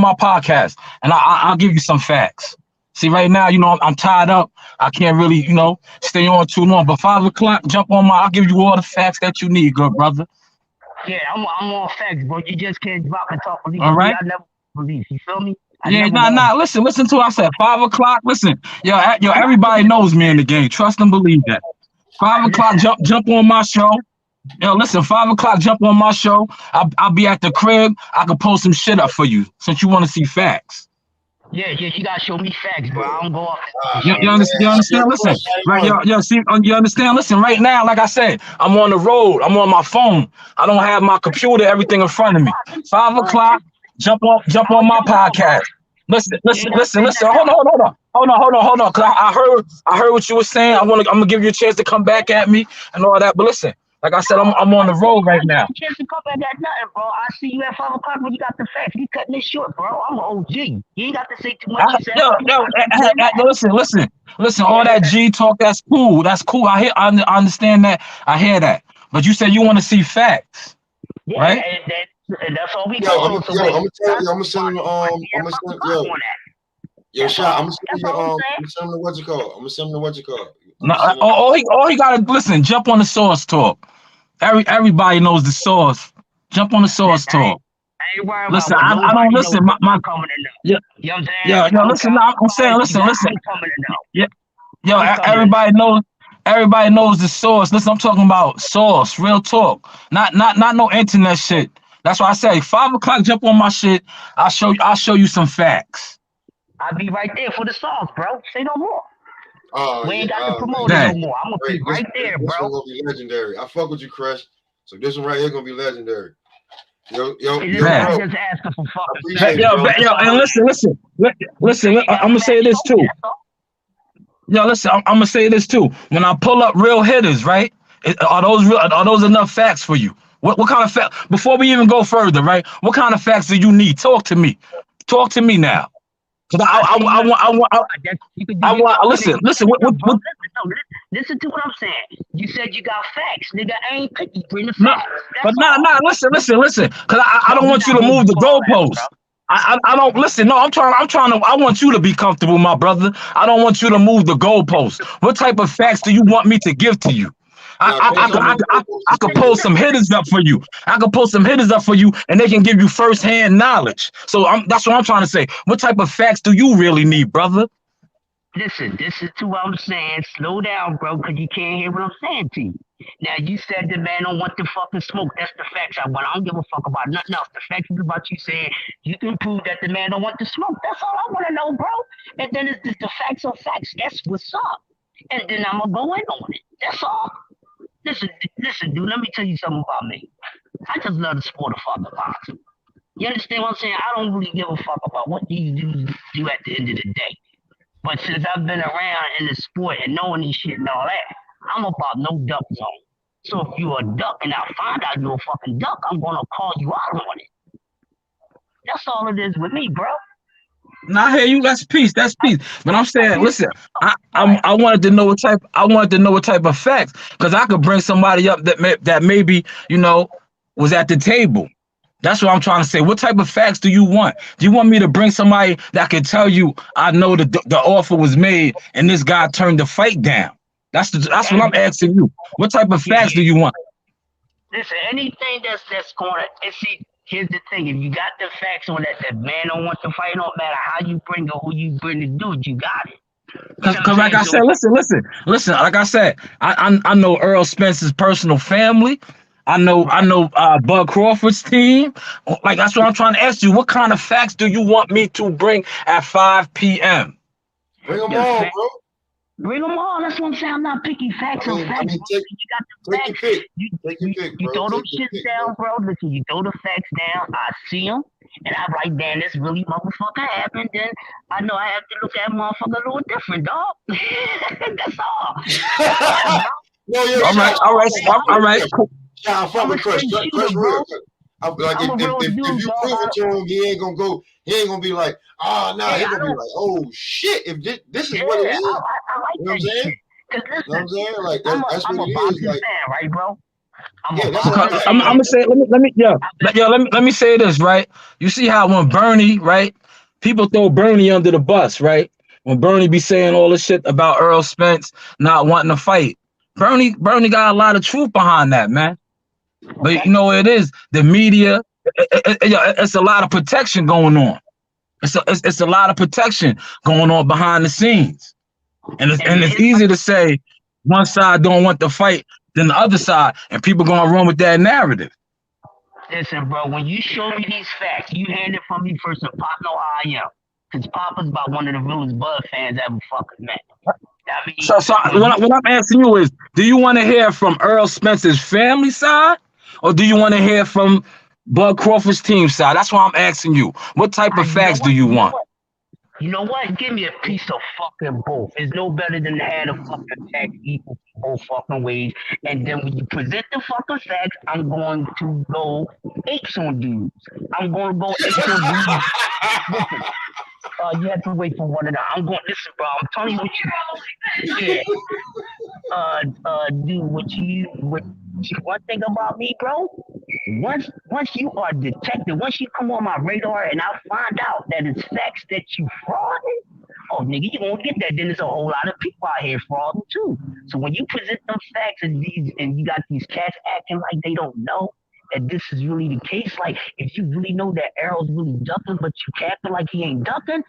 my podcast, and I'll give you some facts. See, right now, you know, I'm tied up. I can't really, you know, stay on too long. But 5 o'clock, I'll give you all the facts that you need, good brother. Yeah, I'm on facts, bro. You just can't drop and talk belief. All right. I never believe. You feel me? Listen to what I said. 5 o'clock. Listen, yo, everybody knows me in the game. Trust and believe that. 5 o'clock, jump on my show. Yo, listen, 5 o'clock, jump on my show. I'll be at the crib. I can post some shit up for you since you want to see facts. Yeah, you gotta show me facts, bro. I don't go off. You understand? Listen, right? You understand? Listen, right now, like I said, I'm on the road. I'm on my phone. I don't have my computer, everything in front of me. 5 o'clock, jump on my podcast. Listen. Hold on. Cause I heard what you were saying. I'm gonna give you a chance to come back at me and all that. But listen, like I said, I'm on the road right now. Chance to come back at nothing, bro. I see you at 5 o'clock when you got the facts. You cutting this short, bro. I'm an OG. You ain't got to say too much. Listen. All that G talk, that's cool. I understand that. I hear that. But you said you want to see facts, right? And that's all we Yo, going I'm on. So yo, wait, I'm gonna tell you, I'm gonna that's send him why I'm gonna send on that. yo That's shot, I'm all. gonna send That's you all I'm I'm saying. gonna send him the what you call. I'm gonna send him the what you call. I'm No, gonna send him all he gotta listen. Jump on the source talk. Everybody knows the source. Jump on the source Listen, talk. I ain't worried about Listen, what I don't nobody knows listen. because My I'm coming to know. yeah You know what I'm saying? yeah I don't listen. care No, how I'm saying biased you got. listen. I'm coming to know. Yeah yo I'm coming to know. everybody knows the source. Listen, I'm talking about source, real talk. Not no internet shit. That's why I say 5 o'clock. Jump on my shit. I'll show you some facts. I'll be right there for the songs, bro. Say no more. oh We yeah, ain't got to oh promote it man. no Dang. more. I'm gonna be Great. right there, This bro. one gonna be legendary. I fuck with you, Crush. So this one right here gonna be legendary. Yo, And yo, listen, I'm Dang. bro. just asking for I fucking facts, appreciate it, bro. That's all And I'm listen, asking. listen. You got I'm gonna say facts, this show me. too. That's all. Yo, listen, I'm gonna say this too. When I pull up real hitters, right? Are those enough facts for you? What kind of fact? Before we even go further, right? What kind of facts do you need? Talk to me. Talk to me now. Cause I see you. You can do I your want. talking Listen, and listen. bro. Listen to what I'm saying. You said you got facts, nigga. I ain't picky. Bring the No, facts. but That's all. listen. Cause I No, don't we want you not to moving move the far ass, bro. goalposts. I don't listen. No, I'm trying to. I want you to be comfortable, my brother. I don't want you to move the goalposts. What type of facts do you want me to give to you? Now based on the I could pull some hitters up for you. I could pull some hitters up for you, and they can give you firsthand knowledge. So that's what I'm trying to say. What type of facts do you really need, brother? Listen, this is to what I'm saying. Slow down, bro, because you can't hear what I'm saying to you. Now, you said the man don't want the fucking smoke. That's the facts I want. I don't give a fuck about nothing else. The facts is about you saying you can prove that the man don't want the smoke. That's all I want to know, bro. And then it's just the facts are facts. That's what's up. And then I'm going to go in on it. That's all. Listen, dude, let me tell you something about me. I just love the sport of fucking boxing. You understand what I'm saying? I don't really give a fuck about what these dudes do at the end of the day. But since I've been around in the sport and knowing this shit and all that, I'm about no duck zone. So if you're a duck and I find out you're a fucking duck, I'm gonna call you out on it. That's all it is with me, bro. Now I hear you. That's peace. That's peace. But I'm saying, listen, Right. I wanted to know what type. I wanted to know what type of facts, because I could bring somebody up that maybe was at the table. That's what I'm trying to say. What type of facts do you want? Do you want me to bring somebody that can tell you I know the offer was made and this guy turned the fight down? That's what I'm asking you. What type of facts do you want? Listen, anything that's gonna and see. Here's the thing: if you got the facts on that, man don't want to fight. Don't matter how you bring it, who you bring the dude, you got it. You know what Cause I'm like I saying? said, listen. Like I said, I know Earl Spence's personal family. I know Bud Crawford's team. Like that's what I'm trying to ask you. What kind of facts do you want me to bring at 5 p.m.? bring them The all, fact, bro. bring them all. That's what I'm saying. I'm not picking facts on facts. Take You got the your facts. pick. You, Take your pick, you bro. throw them Take your shits pick, down, bro. Listen, you throw the facts down. I see them, and I'm like, damn, this really motherfucker happened. Then I know I have to look at motherfucker a little different, dog. That's all. bro. No, yo, All right, shot. all right. Cool. Shot, I fuck I'm a with Crush. straight Crush shooter, real. bro. Like I'm a real if dude, you dog. prove it to him, he ain't gonna go. He ain't gonna be like, oh nah. Hey, He I gonna be don't. like, oh shit. If this is Yeah, what it is, I like you know what I'm that saying? shit. Cause You know what listen, I'm saying? Like that's I'm what a it is. boxing Like fan, right, bro? I'm a yeah, that's what Because I'm boxing saying. I'm fan. gonna say, let me say this, right? You see how when Bernie, people throw Bernie under the bus, right? When Bernie be saying all this shit about Earl Spence not wanting to fight, Bernie got a lot of truth behind that, man. But Okay. you know what it is? The media, it's a lot of protection going on. It's a lot of protection going on behind the scenes, and And it's easy to say one side don't want to fight than the other side, and people gonna run with that narrative. listen, bro, when you show me these facts, you hand it from me first and Pop know how I am. Cause Pop is about one of the realest Bud fans I ever fucking met. I mean, So when you what I'm asking you is, do you want to hear from Earl Spence's family side, or do you want to hear from Bud Crawford's team side? That's why I'm asking you. What type of you know facts do what? you want? You know what? Give me a piece of fucking both. It's no better than to have the fucking facts equal both fucking ways. And then when you present the fucking facts, I'm going to go apes on dudes. I'm going to go apes on dudes. Listen, you have to wait for one of them. I'm going. Listen, bro. I'm telling you what you. Yeah. Dude, what you. One thing about me, bro. once you are detected, once you come on my radar and I find out that it's facts that you frauding, oh nigga, you won't get that. Then there's a whole lot of people out here frauding too. So when you present them facts and you got these cats acting like they don't know that this is really the case, like if you really know that Errol's really ducking, but you acting like he ain't ducking,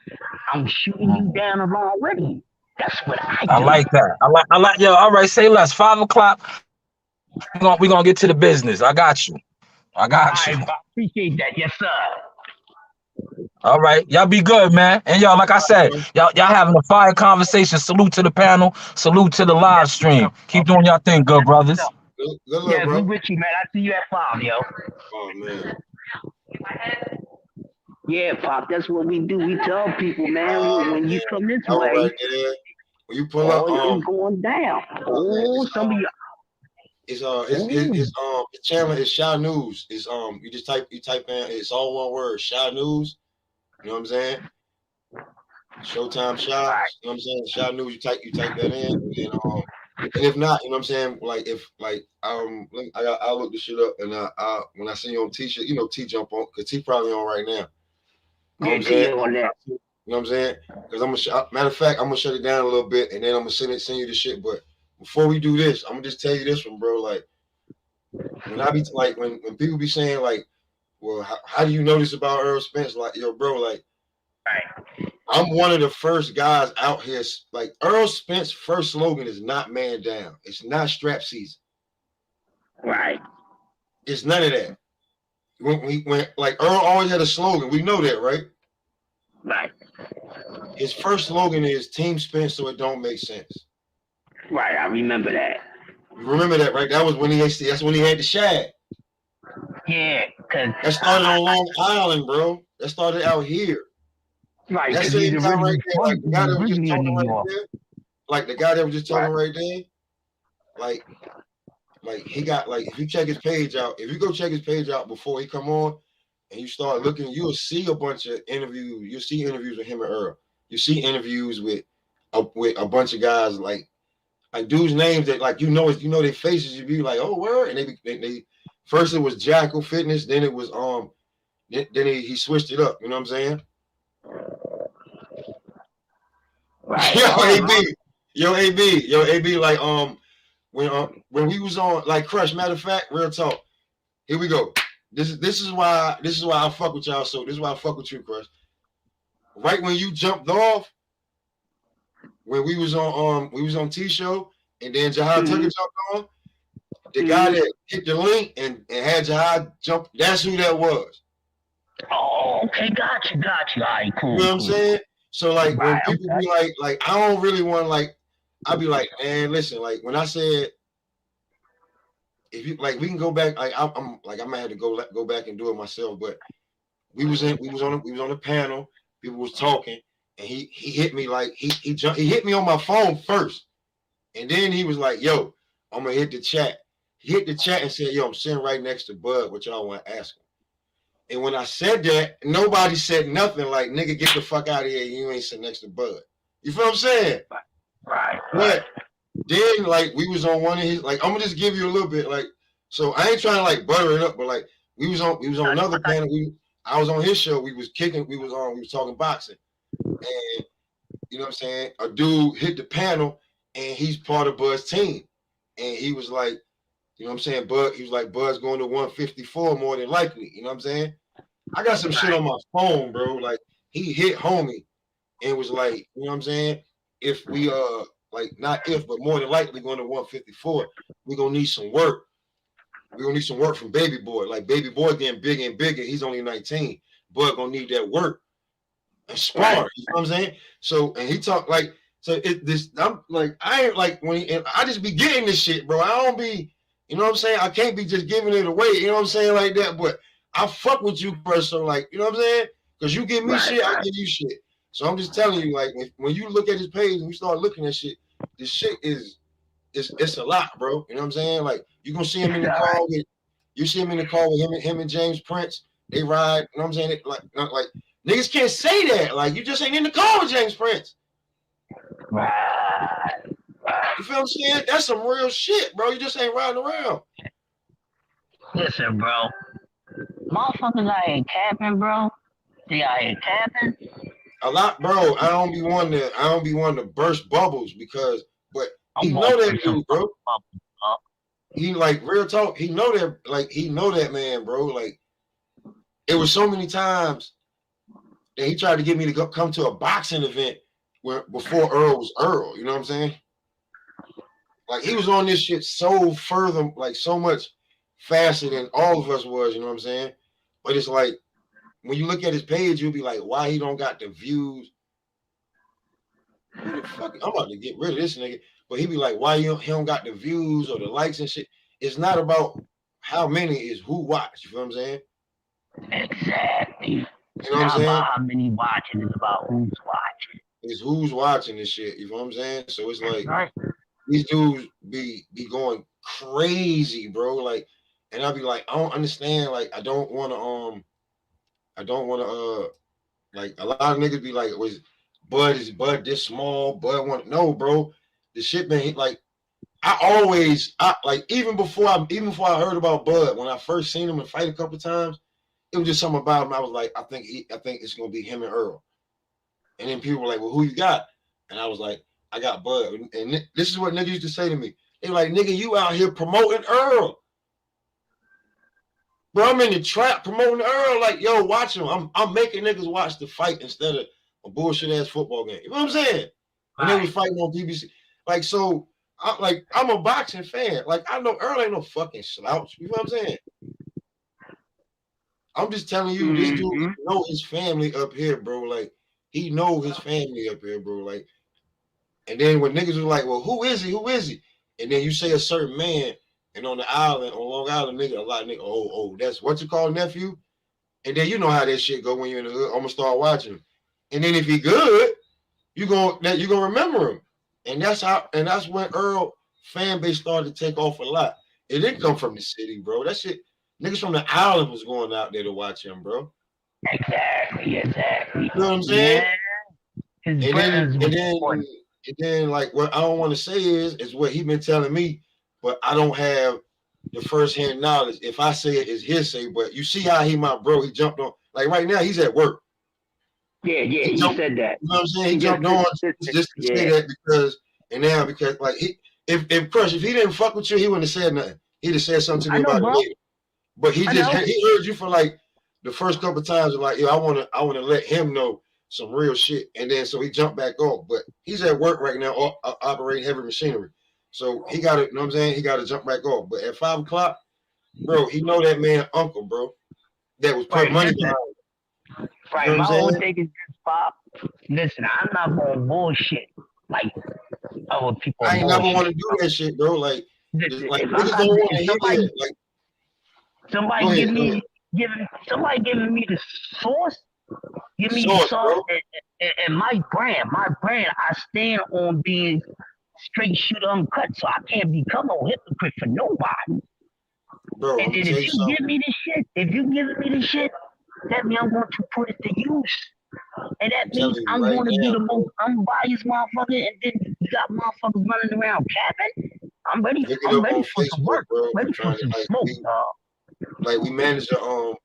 I'm shooting you down along with him. That's what I I do. like that. I like yo. All right, say less. 5 o'clock. We gonna get to the business. I got you. I got you. I appreciate that. Yes, sir. All right, y'all be good, man. And y'all, like I said, y'all having a fire conversation. Salute to the panel. Salute to the live stream. Keep doing y'all thing, good brothers. Good luck, Yeah, we bro. with you, man. I see you at 5, yo. Oh man. Yeah, Pop, that's what we do. We tell people, man, Oh when you man. come this I was way, right there. When you pull up, oh, it's going down. man, Oh, some of you. his channel is Shy News. It's you type in, it's all one word, Shy News. You know what I'm saying? Showtime Shy. You know what I'm saying? Shy News. You type that in, and if not, you know what I'm saying? Like if like I look this shit up, and I when I see you on T-shirt, you know T jump on because T probably on right now. You know what Yeah, I'm saying? on that. You know what I'm saying? Because matter of fact, I'm gonna shut it down a little bit, and then I'm gonna send you the shit. But before we do this, I'm gonna just tell you this one, bro. Like when I be like when people be saying like, well, how do you know this about Earl Spence? Like, yo, bro, like I'm one of the first guys out here. Like Earl Spence's first slogan is not man down. It's not strap season. Right. It's none of that. When like Earl always had a slogan. We know that, right? Right. His first slogan is Team Spence so it don't make sense. Right. I remember that. You remember that, right? That's when he had the shag. Yeah, because That started on Long Island, bro. That started out here. right, That because same he's guy right originally there, like the guy that was just in talking New right York. there, like the guy that was just talking Right. right there, like he got like if you check his page out, if you go check his page out before he come on and you start looking, you'll see a bunch of interviews. You'll see interviews with him and Earl. You see interviews with a bunch of guys like dudes' names that like you know their faces. You be like, oh word, and they first it was Jackal Fitness, then it was then he switched it up. You know what I'm saying? Right. Yo AB, like when we was on like Crush. Matter of fact, real talk. Here we go. This is why I fuck with y'all. So this is why I fuck with you, Crush. Right when you jumped off, when we was on T Show, and then Jahad Tucker jumped on, the guy that hit the link and had Jahad jump, that's who that was. Oh, okay, got you. All right, cool. You know what I'm saying? So like when Right, people be like I don't really want like I be like, man, listen, like when I said if you like we can go back, like I'm like I might have to go back and do it myself, but we was on the panel, people was talking, and he hit me like he hit me on my phone first, and then he was like, yo, I'm gonna hit the chat. He hit the chat and said, yo, I'm sitting right next to Bud, what y'all want to ask him. And when I said that, nobody said nothing like, nigga, get the fuck out of here. You ain't sitting next to Bud. You feel what I'm saying? Right. But then, like, we was on one of his, like, I'm gonna just give you a little bit, like, so I ain't trying to like butter it up, but like we was on another panel. I was on his show. We was talking boxing, and you know what I'm saying. A dude hit the panel, and he's part of Bud's team, and he was like, you know what I'm saying, Bud. He was like, Bud's going to 154 more than likely. You know what I'm saying. I got some shit on my phone, bro. Like he hit homie and was like, you know what I'm saying. If we like not if, but more than likely going to 154, we're gonna need some work. We're gonna need some work from Baby Boy. Like Baby Boy getting bigger and bigger. He's only 19. Bud gonna need that work and spar. You know what I'm saying? So and he talked like I'm like I ain't like and I just be getting this shit, bro. I don't be, you know what I'm saying? I can't be just giving it away, you know what I'm saying, like that. But I fuck with you, person, like, you know what I'm saying? Because you give me shit, I give you shit. So I'm just telling you, like, when you look at his page and you start looking at shit, this shit it's a lot, bro. You know what I'm saying? Like you gonna see him in the car with him and James Prince. They ride. You know what I'm saying? Like niggas can't say that. Like you just ain't in the car with James Prince. Right. You feel what I'm saying? That's some real shit, bro. You just ain't riding around. Listen, bro. Motherfuckers out here capping, bro. They out here capping. A lot, bro. I don't be wanting to burst bubbles because, but I he want know to that put some dude, bro. bubbles up. He like real talk. He know that, like he know that man, bro. Like it was so many times that he tried to get me to come to a boxing event where before Earl was Earl. You know what I'm saying? Like he was on this shit so further, like so much faster than all of us was. You know what I'm saying? But it's like when you look at his page, you'll be like, why he don't got the views? Who the fuck? I'm about to get rid of this nigga. But he be like, why he don't got the views or the likes and shit? It's not about how many, is who watch. You feel what I'm saying? Exactly. You It's know what I'm not saying? about how many watching, it's about who's watching. It's who's watching this shit. You know what I'm saying? So it's like Right. these dudes be going crazy, bro. Like, and I'll be like, I don't understand. Like, I don't want to like a lot of niggas be like, was Bud this small? Bud want no, bro. The shit been like I like even before I heard about Bud, when I first seen him and fight a couple times, it was just something about him. I was like, I think it's gonna be him and Earl. And then people were like, well, who you got? And I was like, I got Bud. And this is what niggas used to say to me. They were like, nigga, you out here promoting Earl. Bro, I'm in the trap promoting Earl. Like, yo, watch him. I'm making niggas watch the fight instead of a bullshit ass football game. You know what I'm saying? And they was fighting on BBC. Like, so I'm a boxing fan. Like, I know Earl ain't no fucking slouch. You know what I'm saying? I'm just telling you, this dude know his family up here, bro. Like, he know his family up here, bro. Like, and then when niggas was like, well, who is he? Who is he? And then you say a certain man, and on the island, on Long Island, nigga, a lot of niggas, oh, that's what you call nephew. And then you know how that shit go when you're in the hood. I'm gonna start watching him. And then if he good, you gonna remember him. And that's when Earl fan base started to take off a lot. It didn't come from the city, bro. That shit, niggas from the island was going out there to watch him, bro. Exactly. You know what I'm saying? Yeah. His And then, like, what I don't want to say is what he been telling me, but I don't have the first-hand knowledge. If I say it, it's hearsay. But you see how he jumped on. Like right now, he's at work. Yeah, he said that. You know what I'm saying? He jumped on just to say that because like if Crush, if he didn't fuck with you, he wouldn't have said nothing. He'd have said something to me about it later. But he heard you for like the first couple of times, like, yo, I wanna let him know some real shit. And then so he jumped back off. But he's at work right now operating heavy machinery. So he gotta, you know what I'm saying? He gotta jump back off. But at 5 o'clock, bro, he know that man uncle, bro, that was putting money behind him. Right, you know my whole thing is this, Pop. Listen, I'm not gonna bullshit like other people. I ain't never want to do that shit, bro. Like niggas don't want to hear that. Like somebody giving me the source. Give me the source and my brand. I stand on being straight, shoot, uncut, so I can't become no hypocrite for nobody. Bro, and then if you give me the shit, that means I'm going to put it to use. And that means I'm going to be the most unbiased motherfucker, and then you got motherfuckers running around capping. I'm ready for some work, bro. Ready for some smoke, dog. Like we manage a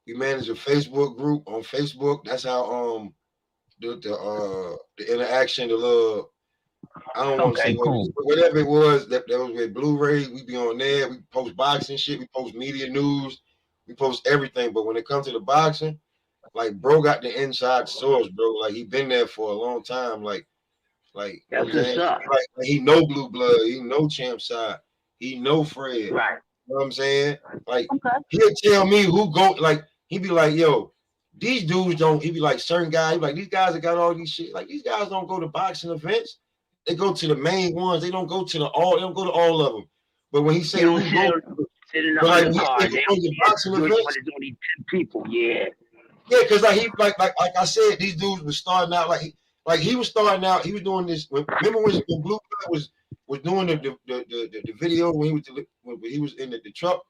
Facebook group on Facebook. That's how the interaction, the little, I don't want to say whatever it was that was with Blu-ray. We be on there. We post boxing shit. We post media news. We post everything. But when it comes to the boxing, like bro got the inside source, bro. Like he been there for a long time. Like that's what's up. Like he know Blue Blood. He know Champ Side. He know Fred. Right. You know what I'm saying? Like he'll tell me who go. Like he be like, yo, these dudes don't. He be like certain guys. He be like these guys that got all these shit. Like these guys don't go to boxing events. They go to the main ones. They don't go to all. They don't go to all of them. But when he say who go, like boxing events, it's only 10 people. Yeah, because like I said, these dudes were starting out like he was starting out. He was doing this. Remember when Blue Blood was doing the video when he was in the truck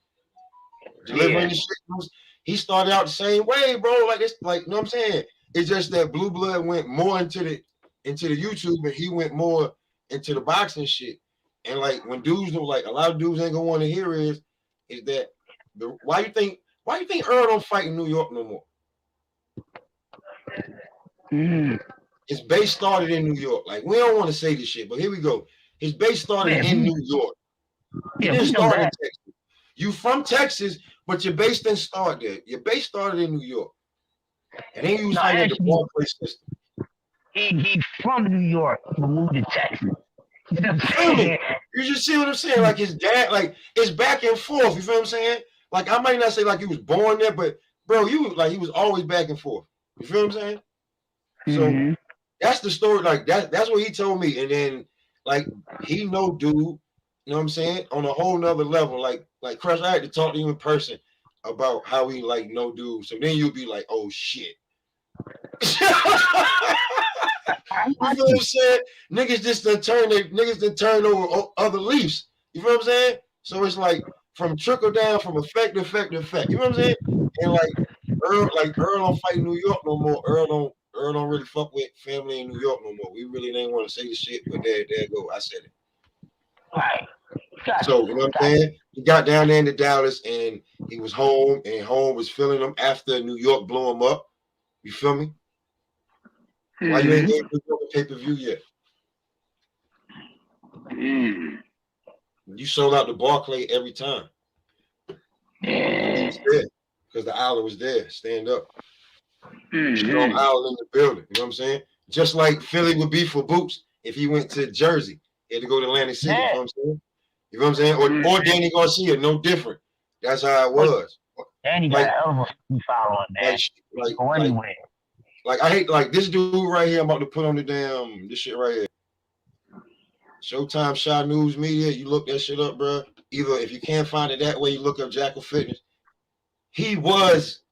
delivering the shit. He started out the same way, bro. Like it's like, you know what I'm saying? It's just that Blue Blood went more into the YouTube, and he went more into the boxing shit. And like when dudes do, like a lot of dudes ain't gonna want to hear is that why you think Why you think Earl don't fight in New York no more? His base started in New York. Like, we don't want to say this shit, but here we go. His base started in New York. He didn't start in Texas. You from Texas, but your base didn't start there. Your base started in New York. And then you was fighting the ball play system. He from New York, but moved to Texas. You know what I'm Feel me? saying? You just see what I'm saying? Like his dad, like it's back and forth. You feel what I'm saying? Like I might not say like he was born there, but bro, he was always back and forth. You feel what I'm saying? So that's the story. Like that's what he told me. And then like he know dude, you know what I'm saying? On a whole nother level. Like Crush, I had to talk to you in person about how he like no dude. So then you'll be like, oh shit. You feel what I'm saying? Niggas just turn over other leaves. You feel what I'm saying? So it's like from trickle down, from effect to effect to effect. You know what I'm saying? And Earl don't fight in New York no more. Earl don't really fuck with family in New York no more. We really didn't want to say the shit, but there go. I said it. Right. So you know what I'm saying? He got down there into Dallas and he was home, and home was feeling him after New York blew him up. You feel me? Why you ain't getting a pay-per-view yet? You sold out the Barclay every time. Because the Island was there. Stand up. Strong Island in the building. You know what I'm saying? Just like Philly would be for Boots if he went to Jersey. He had to go to Atlantic City. You know what I'm saying? You know what I'm saying? Or Danny Garcia, no different. That's how it was. Danny got a hell of a following, man. Go anywhere. Like I hate like this dude right here. I'm about to put on the damn this shit right here. Showtime Shy News Media. You look that shit up, bro. Either if you can't find it that way, you look up Jackal Fitness. He was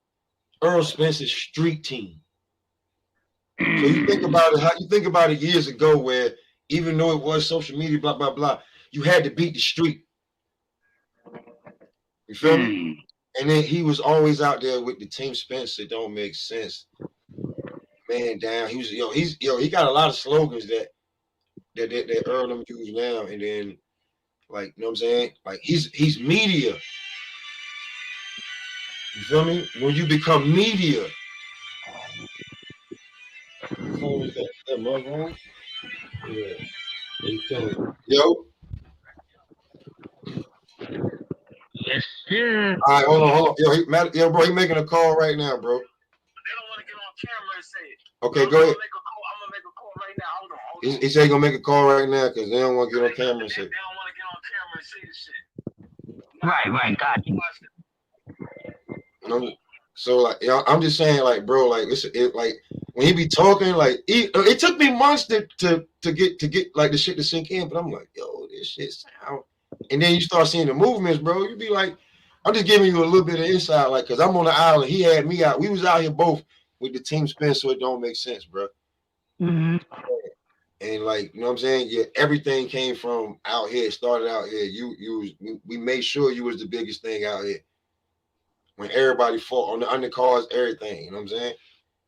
Earl Spence's street team. So you think about it, how you think about it years ago, where even though it was social media, blah blah blah, you had to beat the street. You feel me? And then he was always out there with the Team Spence. It don't make sense. Man down. He got a lot of slogans that Earl them use now. And then like, you know what I'm saying? Like he's media. You feel me? When you become media. What phone is that? Is that my phone? Yeah. Yo. Yes, sir. All right, hold on. Yo, bro, he making a call right now, bro. They don't want to get on camera and say it. Okay, go ahead. I'm gonna make a call right now. Hold on. He said he's gonna make a call right now because they don't want to get on camera and say. They don't want to get on camera and say this shit. Right, got you. So like, I'm just saying, like, bro, like like when he be talking, like it took me months to get like the shit to sink in, but I'm like, yo, this shit sound. And then you start seeing the movements, bro. You be like, I'm just giving you a little bit of insight, like, cause I'm on the island. He had me out. We was out here both with the Team Spin, so it don't make sense, bro. And like, you know what I'm saying? Yeah, everything came from out here. It started out here. We made sure you was the biggest thing out here. When everybody fought on the undercards, everything, you know what I'm saying?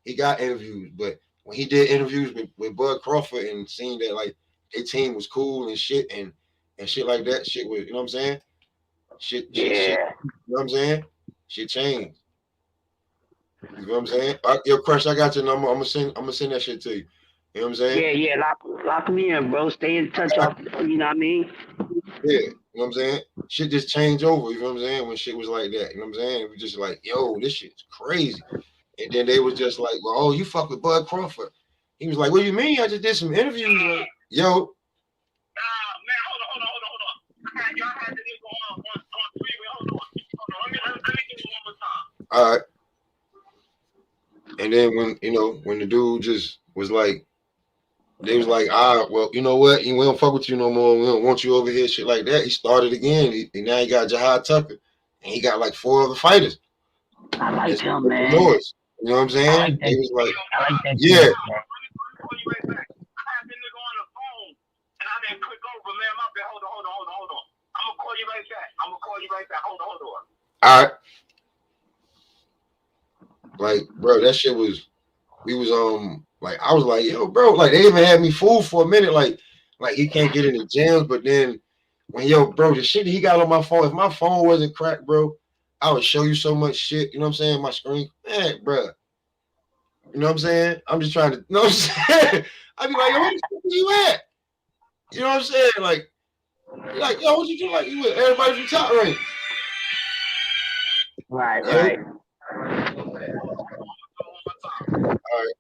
He got interviews, but when he did interviews with Bud Crawford and seeing that like their team was cool and shit and shit like that, shit was, you know what I'm saying? Shit, you know what I'm saying? Shit changed. You know what I'm saying? Yo, Crush, I got your number. I'm gonna send that shit to you. You know what I'm saying? Yeah, lock me in, bro. Stay in touch. You know what I mean? Yeah, you know what I'm saying? Shit just changed over, you know what I'm saying? When shit was like that, you know what I'm saying? It was just like, yo, this shit's crazy. And then they was just like, well, oh, you fuck with Bud Crawford. He was like, what do you mean? I just did some interviews. Like, yo. Man, hold on. Y'all had to go on freeway. Hold on. Let me give you one more time. All right. And then when the dude just was like, they was like, well, you know what? We don't fuck with you no more. We don't want you over here, shit like that. He started again. Now he got Jahad Tucker. And he got like 4 other fighters. I like him, man. Noise. You know what I'm saying? I like that. Yeah. Let me call you right back. I had the nigga on the phone and I didn't click over, man. My bad. Hold on. I'm gonna call you right back. Hold on. All right. Like, bro, that shit was, like, I was like, yo, bro, like, they even had me fooled for a minute, like he can't get in the gyms, but then when, bro, the shit he got on my phone, if my phone wasn't cracked, bro, I would show you so much shit. You know what I'm saying? My screen, man, bruh. You know what I'm saying? I'm just trying to. You know what I'm saying? I'd be like, yo, where the fuck are you at? You know what I'm saying? Like, yo, what you do? Like, you with everybody from top rank. Right, Yo, right. all right.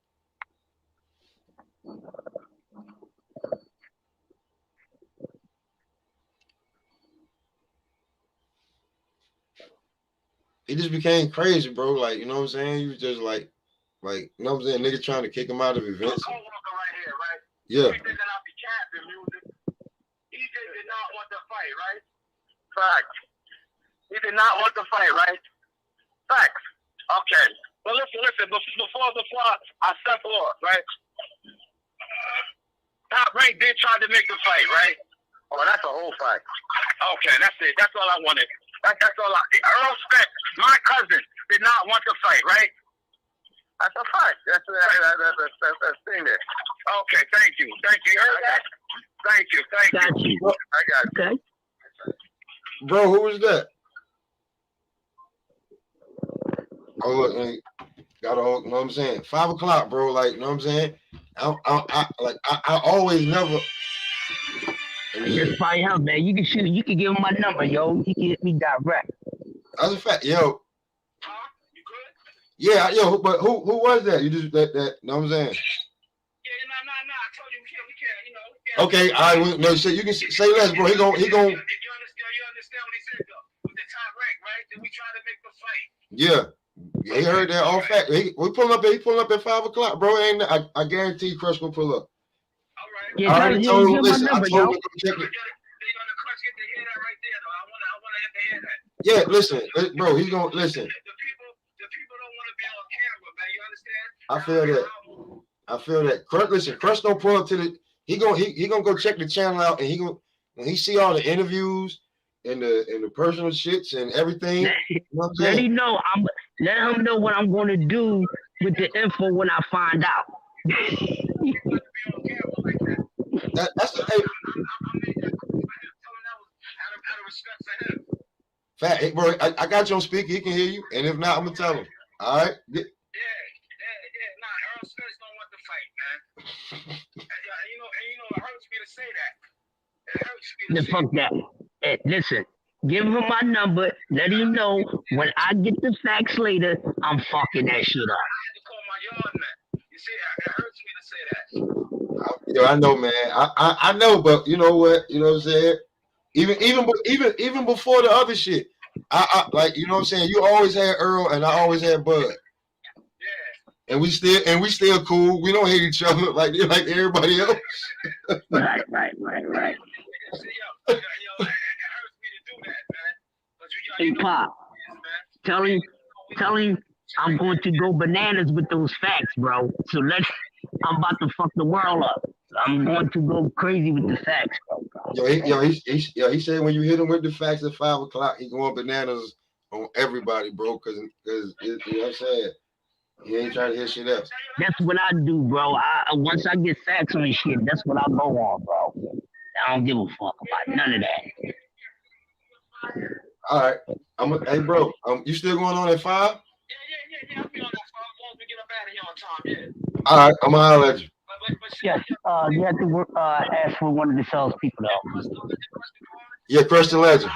It just became crazy, bro. Like, you know what I'm saying? You was just like, you know what I'm saying? Niggas trying to kick him out of events. Co-worker right here, right? Yeah. He thinking I be capping music. He just did not want to fight, right? Facts. He did not want to fight, right? Facts. Okay. But listen. Before I step off, right? Top Rank did try to make the fight, right? Oh, that's a whole fight. Okay, that's it. That's all I wanted. That's all Earl Spence, my cousin, did not want to fight, right? That's a fact. That's a thing there. Okay, thank you. You heard that? Thank you. Got you. I got you. Okay. Bro, who was that? Oh, look, man, got a whole, you know what I'm saying? 5 o'clock, bro. Like, you know what I'm saying? I always never. Just find him, man. You can shoot. You can give him my number, yo. He can hit me direct. That's a fact, yo. Huh? You good? Yeah, yo, but who was that? You just that, you know what I'm saying? Yeah, no. I told you we can't, you know. We can't. Okay, all right, no shit. You can say less, bro. He gon'. You understand what he said though? With the top rank, right? Then we try to make the fight. Yeah, he heard that all fact. He pulling up at 5 o'clock, bro. Ain't I guarantee Crush will pull up. All right. Yeah, I already told him. Listen, I number, told him yo. to go check it. They're gonna crush get to hear that right there though. I wanna have to hear that. Yeah, listen, bro. He's gonna listen. The people don't want to be on camera, man. You understand? I feel that. Crush don't pull up to the. He gonna go check the channel out, and when he see all the interviews and the personal shits and everything. You know what I'm Let saying? him know. Let him know what I'm gonna do with the info when I find out. That's the hey. Fact, hey, bro. I got you on speaker. He can hear you, and if not, I'm gonna tell him. All right. Yeah. Nah, Earl Spence don't want to fight, man. It hurts me to say that. It hurts me to say Fuck that. Hey, listen, give him my number. Let him know when I get the facts later, I'm fucking that shit up. I had to call my yard man. You see, it hurts me to say that. Yo, I know, man. I know, but you know what? You know what I'm saying? Even before the other shit, I like, you know what I'm saying? You always had Earl, and I always had Bud. Yeah. And we still cool. We don't hate each other like everybody else. Right. Yo, it hurts me to do that, man. But Hey, Pop, tell him I'm going to go bananas with those facts, bro. So I'm about to fuck the world up. I'm going to go crazy with the facts, bro. He said when you hit him with the facts at 5 o'clock, he going bananas on everybody, bro. Because you know what I'm saying? He ain't trying to hear shit else. That's what I do, bro. Once I get facts on shit, that's what I go on, bro. I don't give a fuck about none of that. All right, hey, bro. You still going on at 5? Yeah. I'll be on that phone as long as we get up out of here on time. Yeah. All right, I'm gonna holler at you. Yes, you have to ask for one of the salespeople, though. Yeah, Crush the Legend.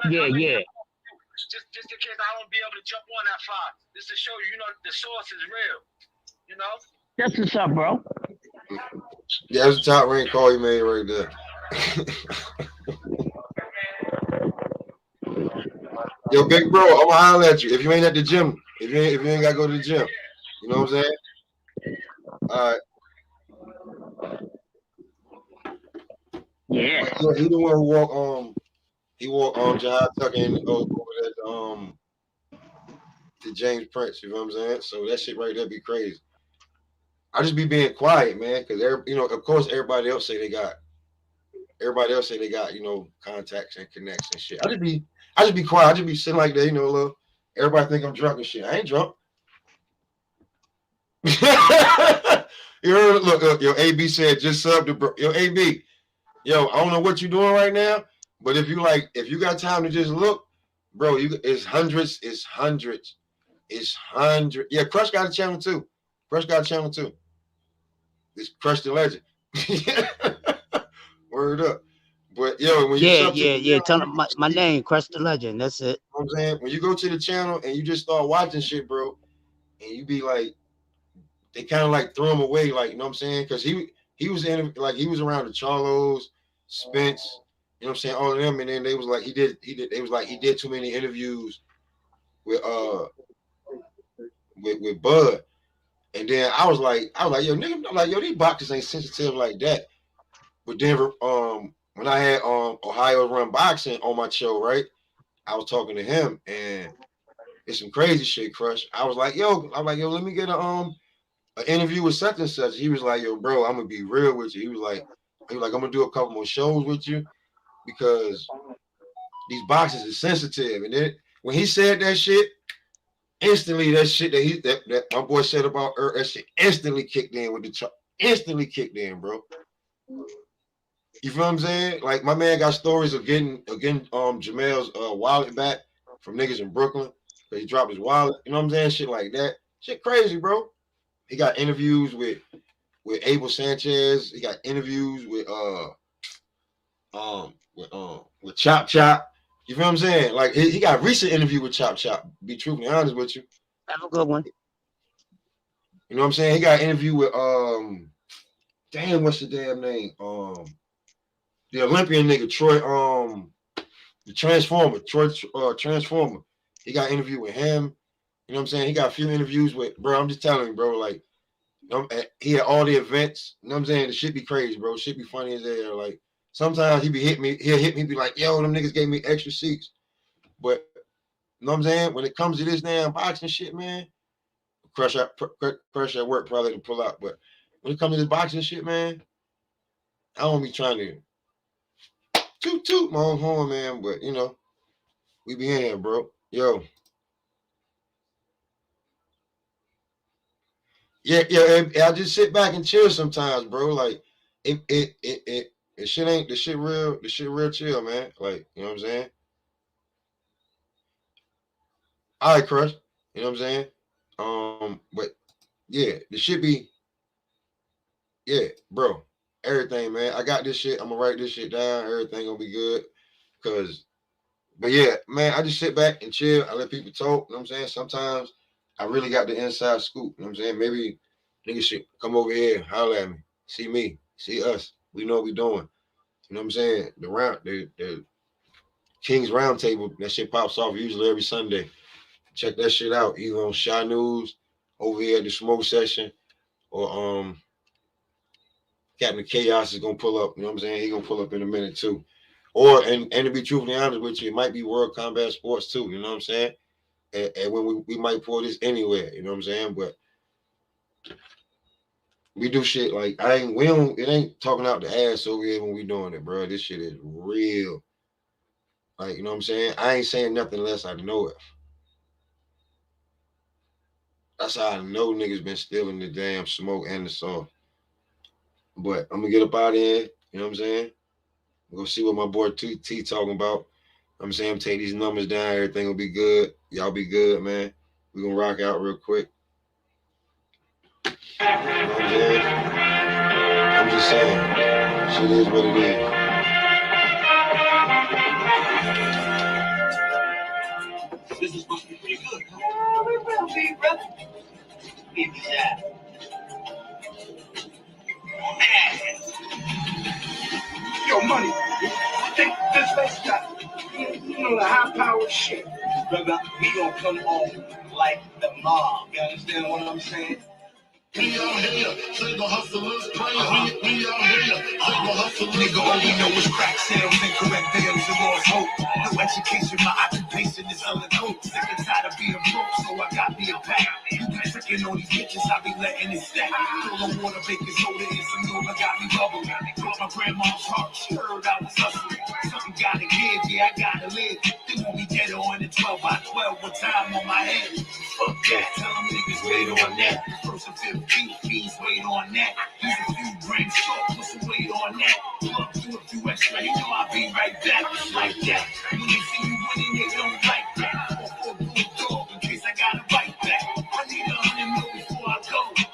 Yeah. Just in case I don't be able to jump on that 5. Just to show you, the source is real. You know? That's what's up, bro. Yeah, that's the top rank call you made right there. Yo, big bro, I'm gonna holler at you if you ain't at the gym. If you ain't gotta go to the gym, you know what I'm saying? All right. Yeah. He the one who walked Jahad Tucker over there to James Prince. You know what I'm saying? So that shit right there be crazy. I just be being quiet, man, because of course everybody else say they got, contacts and connects and shit. I just be quiet. I just be sitting like that, look. Everybody think I'm drunk and shit. I ain't drunk. You heard? Look, yo, AB said just sub to bro. Yo, AB, I don't know what you're doing right now, but if you got time to just look, bro, it's hundreds. Yeah, Crush got a channel too. Crush got a channel too. It's Crush the Legend. Word up. But yo, when you Yeah, sub to yeah, the yeah. channel, Tell them my name, Crush the Legend. That's it. you know what I'm saying, when you go to the channel and you just start watching shit, bro, and you be like, they kind of like throw him away, like, you know what I'm saying? Because he was in, like, he was around the Charlos, Spence, you know what I'm saying, all of them, and then they was like they was like he did too many interviews with with Bud. And then I was like, yo, nigga, I'm like, yo, these boxers ain't sensitive like that. But then when I had Ohio Run Boxing on my show, right? I was talking to him and it's some crazy shit, Crush. I was like, yo, let me get an interview with such and such. He was like, yo, bro, I'm gonna be real with you. He was like, I'm gonna do a couple more shows with you because these boxes are sensitive. And then when he said that shit, instantly that shit that my boy said about that shit instantly kicked in with the instantly kicked in, bro. You feel what I'm saying? Like my man got stories of getting Jamel's wallet back from niggas in Brooklyn because he dropped his wallet. You know what I'm saying? Shit like that. Shit crazy, bro. He got interviews with Abel Sanchez. He got interviews with Chop Chop. You feel what I'm saying? Like he got a recent interview with Chop Chop. Be truthfully honest with you. Have a good one. You know what I'm saying? He got an interview with damn, what's the damn name? The Olympian nigga, Troy, the Transformer, Troy Transformer. He got an interview with him. You know what I'm saying? He got a few interviews with, bro. I'm just telling you, bro, like, he had all the events. You know what I'm saying? The shit be crazy, bro. Shit be funny as hell. Like, sometimes he'll hit me, be like, yo, them niggas gave me extra seats. But, you know what I'm saying? When it comes to this damn boxing shit, man, Crush at work probably to pull out. But when it comes to this boxing shit, man, I don't be trying to toot my own horn, man. But, you know, we be in here, bro. Yo. Yeah, I just sit back and chill sometimes, bro. Like, the shit real chill, man. Like, you know what I'm saying? All right, Crush. You know what I'm saying? But yeah, the shit be, yeah, bro. Everything, man. I got this shit. I'm gonna write this shit down. Everything gonna be good. But yeah, man, I just sit back and chill. I let people talk. You know what I'm saying? Sometimes I really got the inside scoop. You know what I'm saying? Maybe niggas should come over here, holler at me, see us. We know what we doing. You know what I'm saying? The King's Roundtable, that shit pops off usually every Sunday. Check that shit out either on Shy News, over here at the Smoke Session, or Captain Chaos is gonna pull up. You know what I'm saying? He gonna pull up in a minute too. Or and to be truthfully honest with you, it might be World Combat Sports too. You know what I'm saying? And when we might pull this anywhere. You know what I'm saying? But we do shit like it ain't talking out the ass over here when we doing it, bro. This shit is real. Like, you know what I'm saying? I ain't saying nothing unless I know it. That's how I know niggas been stealing the damn smoke and the sauce. But I'm gonna get up out of here. You know what I'm saying? We'll see what my boy T talking about. I'm saying, take these numbers down. Everything will be good. Y'all be good, man. We're gonna rock out real quick. You know what I'm saying? I'm just saying, shit is what it is. This is supposed to be pretty good. Oh, we will be, brother. Give me that. Yo, money. I think this place got, you know, the high power shit. Brother, we gonna come on like the mob. You understand what I'm saying? We out here, single hustlers praying. We out here, single hustlers. Nigga, all we know is crack sales, incorrect deals, and lost hope. No education, my occupation is selling coke. Sick and tired of being broke, so I got me a pack. You be tricking on these bitches, I be letting it stack. Fill the water, baking soda, and some Nova got me bubble. Caught my grandma's heart, she heard I was hustling. Something gotta give, yeah, I gotta live. They want me dead on the 12 by 12 with time on my head. Fuck that, tell them niggas wait on that. First and 15. Fees, wait on that. Use a few grams short, put some weight on that. Plug through a few extra, you know I'll be right back. Like that.